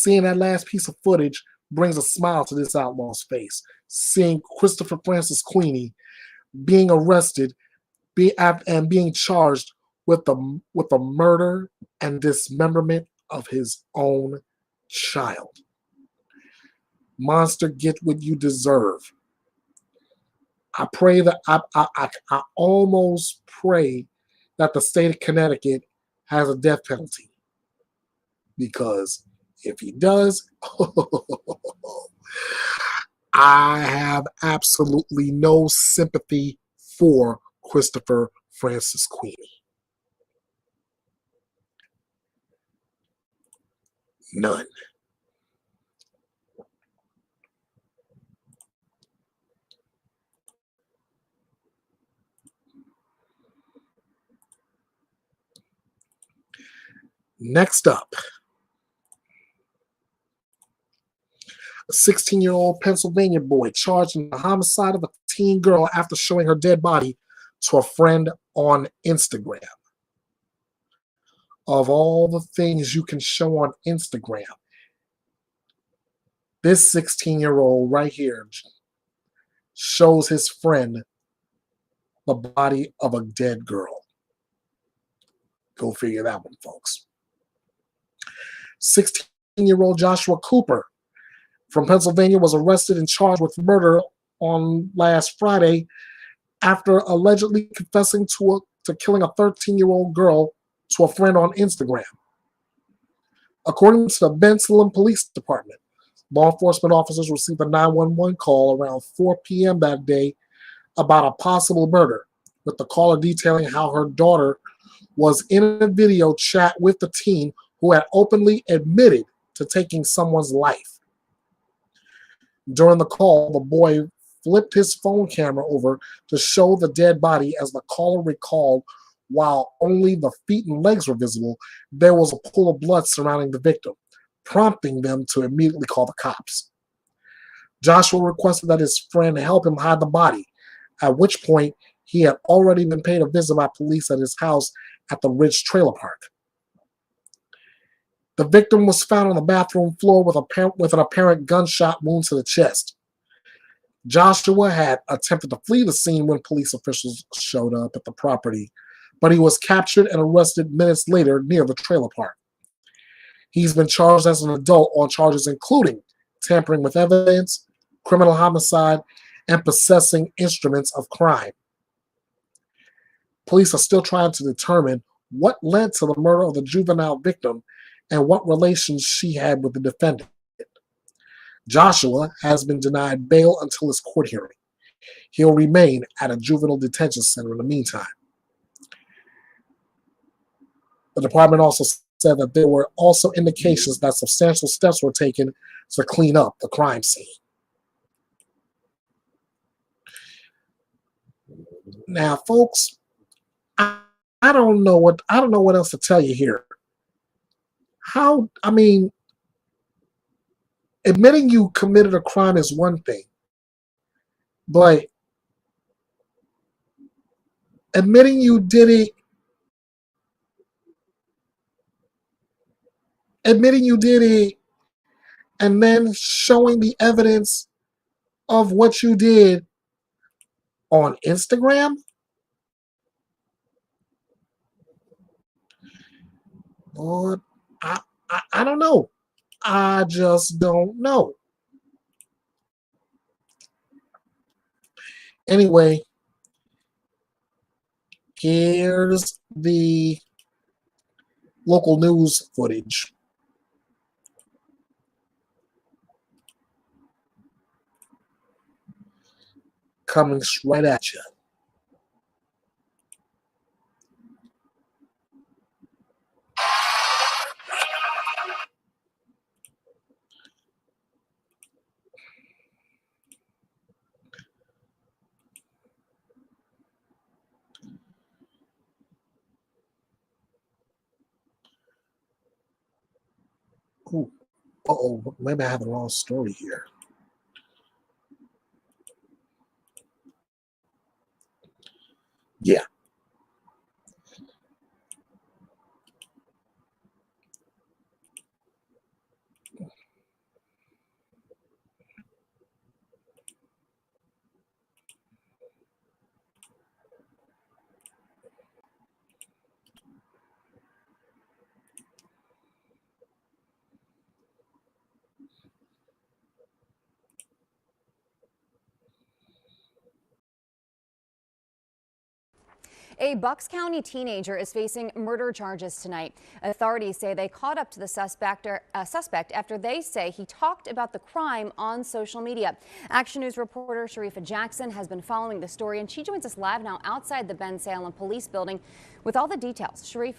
Seeing that last piece of footage brings a smile to this outlaw's face. Seeing Christopher Francis Queenie being arrested and being charged with the murder and dismemberment of his own child. Monster, get what you deserve. I pray that I almost pray that the state of Connecticut has a death penalty, because if he does, I have absolutely no sympathy for Christopher Francis Queenie. None. Next up, a 16-year-old Pennsylvania boy charged in the homicide of a teen girl after showing her dead body to a friend on Instagram. Of all the things you can show on Instagram, this 16-year-old right here shows his friend the body of a dead girl. Go figure that one, folks. 16-year-old Joshua Cooper from Pennsylvania was arrested and charged with murder on last Friday after allegedly confessing to killing a 13-year-old girl to a friend on Instagram. According to the Bensalem Police Department, law enforcement officers received a 911 call around 4 p.m. that day about a possible murder, with the caller detailing how her daughter was in a video chat with the teen who had openly admitted to taking someone's life. During the call, the boy flipped his phone camera over to show the dead body. As the caller recalled, while only the feet and legs were visible, there was a pool of blood surrounding the victim, prompting them to immediately call the cops. Joshua requested that his friend help him hide the body, at which point he had already been paid a visit by police at his house at the Ridge Trailer Park. The victim was found on the bathroom floor with an apparent gunshot wound to the chest. Joshua had attempted to flee the scene when police officials showed up at the property, but he was captured and arrested minutes later near the trailer park. He's been charged as an adult on charges including tampering with evidence, criminal homicide, and possessing instruments of crime. Police are still trying to determine what led to the murder of the juvenile victim and what relations she had with the defendant. Joshua has been denied bail until his court hearing. He'll remain at a juvenile detention center in the meantime. The department also said that there were also indications that substantial steps were taken to clean up the crime scene. Now, folks, I don't know what else to tell you here. Admitting you committed a crime is one thing, but admitting you did it, and then showing the evidence of what you did on Instagram? Lord, I don't know. I just don't know. Anyway, here's the local news footage. Coming right at you. Ooh. Uh-oh, maybe I have the wrong story here. Yeah. A Bucks County teenager is facing murder charges tonight. Authorities say they caught up to the suspect after they say he talked about the crime on social media. Action News reporter Sharifa Jackson has been following the story, and she joins us live now outside the Ben Salem Police Building with all the details. Sharifa.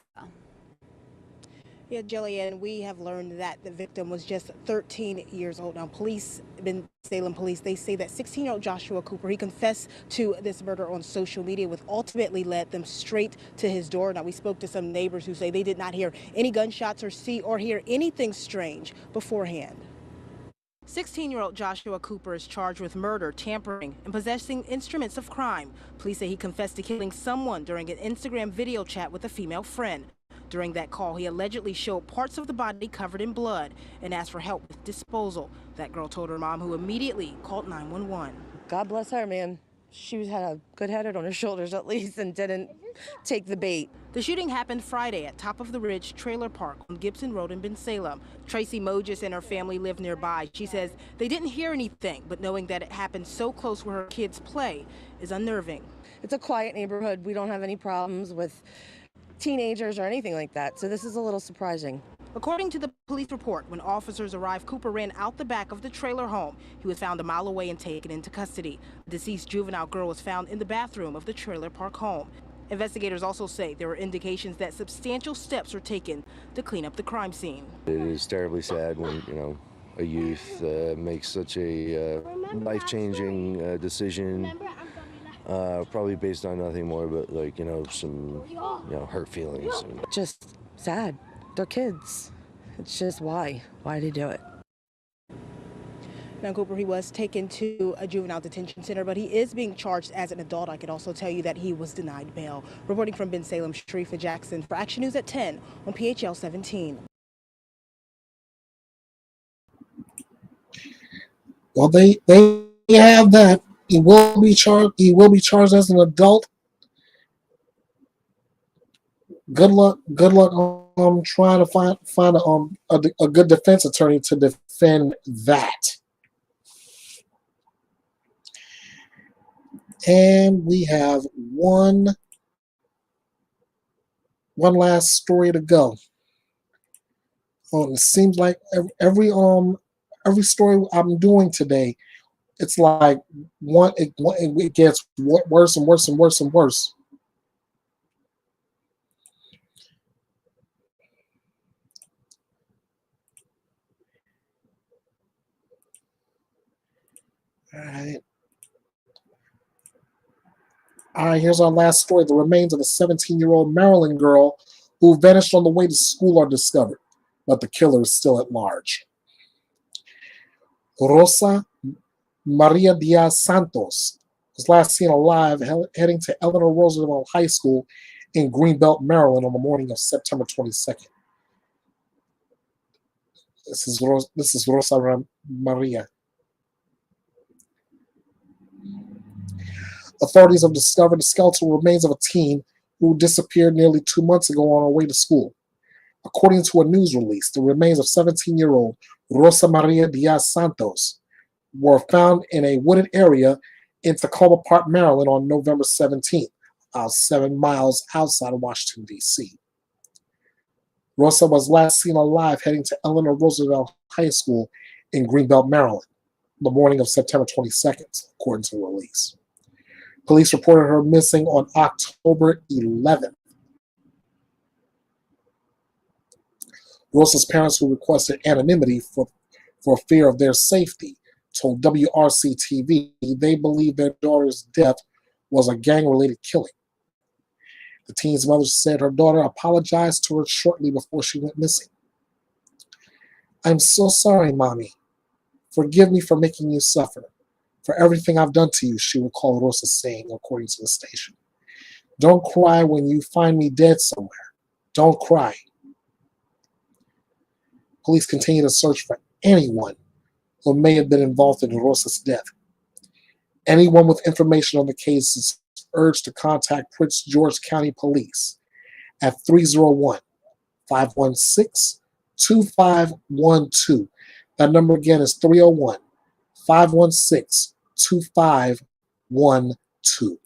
Yeah, Jillian, we have learned that the victim was just 13 years old. Now, Ben Salem police, they say that 16-year-old Joshua Cooper, he confessed to this murder on social media, which ultimately led them straight to his door. Now, we spoke to some neighbors who say they did not hear any gunshots or see or hear anything strange beforehand. 16-year-old Joshua Cooper is charged with murder, tampering, and possessing instruments of crime. Police say he confessed to killing someone during an Instagram video chat with a female friend. During that call, he allegedly showed parts of the body covered in blood and asked for help with disposal. That girl told her mom, who immediately called 911. God bless her, man. She had a good head on her shoulders at least and didn't take the bait. The shooting happened Friday at Top of the Ridge Trailer Park on Gibson Road in Ben Salem. Tracy Moges and her family live nearby. She says they didn't hear anything, but knowing that it happened so close where her kids play is unnerving. It's a quiet neighborhood. We don't have any problems with teenagers or anything like that, so this is a little surprising. According to the police report, when officers arrived, Cooper ran out the back of the trailer home. He was found a mile away and taken into custody. The deceased juvenile girl was found in the bathroom of the trailer park home. Investigators also say there were indications that substantial steps were taken to clean up the crime scene. It is terribly sad when, a youth makes such a life-changing decision. Probably based on nothing more but some hurt feelings. Just sad. They're kids. It's just why did he do it? Now, Cooper, he was taken to a juvenile detention center, but he is being charged as an adult. I could also tell you that he was denied bail. Reporting from Ben Salem, Sharifa Jackson for Action News at 10 on PHL 17. Well, they have that. He will be charged. He will be charged as an adult. Good luck. Trying to find a good defense attorney to defend that. And we have one last story to go. It seems like every story I'm doing today, it's like it gets worse and worse and worse and worse. All right, here's our last story. The remains of a 17-year-old Maryland girl who vanished on the way to school are discovered, but the killer is still at large. Rosa Maria Diaz-Santos was last seen alive heading to Eleanor Roosevelt High School in Greenbelt, Maryland on the morning of September 22nd. This is Rosa Maria. Authorities have discovered the skeletal remains of a teen who disappeared nearly 2 months ago on her way to school. According to a news release, the remains of 17-year-old Rosa Maria Diaz-Santos were found in a wooded area in Tacoma Park, Maryland on November 17th, about 7 miles outside of Washington, D.C. Rosa was last seen alive heading to Eleanor Roosevelt High School in Greenbelt, Maryland, the morning of September 22nd, according to the release. Police reported her missing on October 11th. Rosa's parents, who requested anonymity for fear of their safety, told WRC-TV they believe their daughter's death was a gang-related killing. The teen's mother said her daughter apologized to her shortly before she went missing. "I'm so sorry, Mommy. Forgive me for making you suffer. For everything I've done to you," she recalled Rosa saying, according to the station. "Don't cry when you find me dead somewhere. Don't cry." Police continue to search for anyone who may have been involved in Rosa's death. Anyone with information on the case is urged to contact Prince George County Police at 301-516-2512. That number again is 301-516-2512.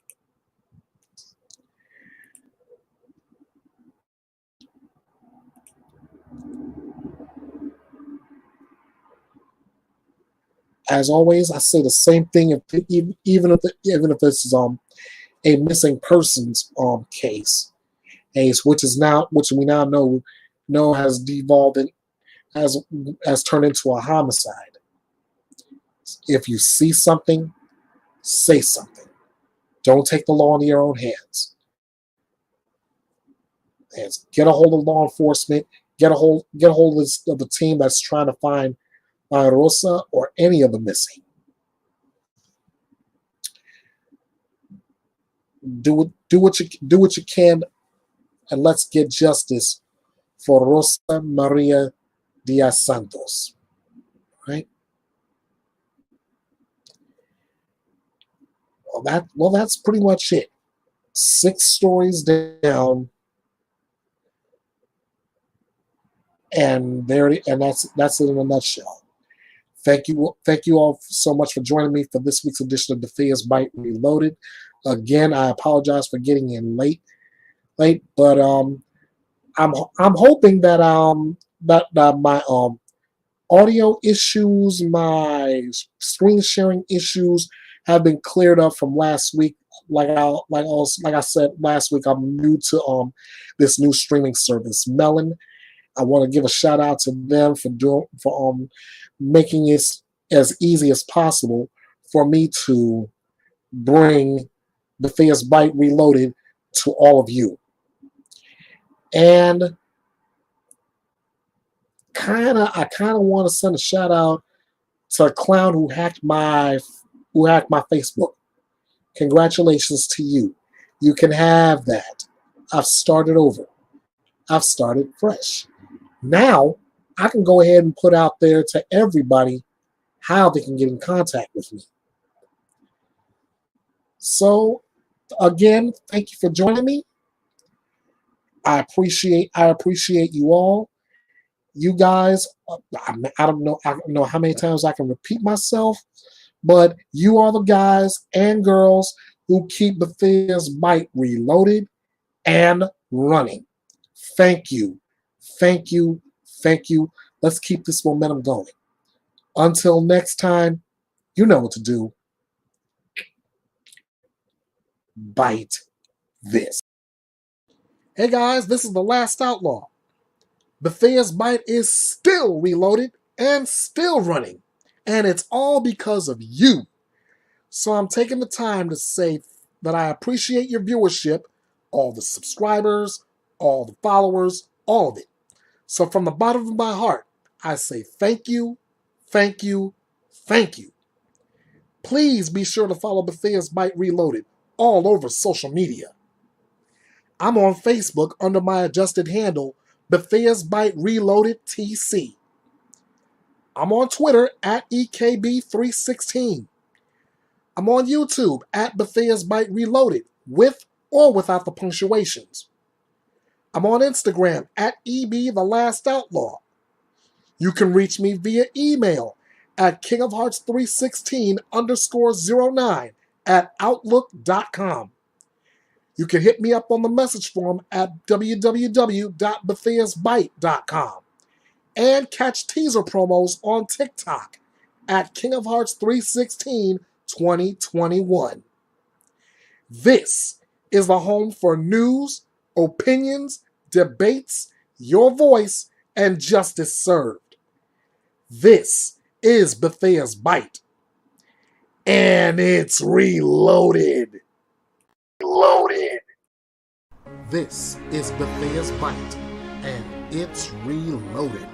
as always, I say the same thing. Even if this is a missing persons case, which we now know has devolved in, has turned into a homicide. If you see something, say something. Don't take the law into your own hands. Get a hold of law enforcement. Get a hold of the team that's trying to find Rosa or any of the missing. Do what you can, and let's get justice for Rosa Maria Diaz-Santos. Right? Well, that's pretty much it. 6 stories down, and that's it in a nutshell. Thank you all so much for joining me for this week's edition of Bethea's Byte Reloaded. Again, I apologize for getting in late, but I'm hoping that my audio issues, my screen sharing issues have been cleared up from last week. Like I said last week, I'm new to this new streaming service, Melon. I want to give a shout out to them for making it as easy as possible for me to bring Bethea's Byte Reloaded to all of you. And I kind of want to send a shout out to a clown who hacked my Facebook. Congratulations to you. You can have that. I've started over. I've started fresh. Now I can go ahead and put out there to everybody how they can get in contact with me. So again, thank you for joining me. I appreciate you all. You guys, I don't know how many times I can repeat myself, but you are the guys and girls who keep Bethea's Byte reloaded and running. Thank you. Thank you. Thank you. Let's keep this momentum going. Until next time, you know what to do. Bite this. Hey guys, this is The Last Outlaw. Bethea's Byte is still reloaded and still running. And it's all because of you. So I'm taking the time to say that I appreciate your viewership, all the subscribers, all the followers, all of it. So from the bottom of my heart, I say thank you, thank you, thank you. Please be sure to follow Bethea's Byte Reloaded all over social media. I'm on Facebook under my adjusted handle, Bethea's Byte Reloaded TC. I'm on Twitter at EKB316. I'm on YouTube at Bethea's Byte Reloaded, with or without the punctuations. I'm on Instagram at EB The Last Outlaw. You can reach me via email at kingofhearts316_09 at outlook.com. You can hit me up on the message form at www.betheasbyte.com and catch teaser promos on TikTok at kingofhearts316 2021. This is the home for news, opinions, debates, your voice, and justice served. This is Bethea's Byte. And it's reloaded. Loaded. This is Bethea's Byte. And it's reloaded.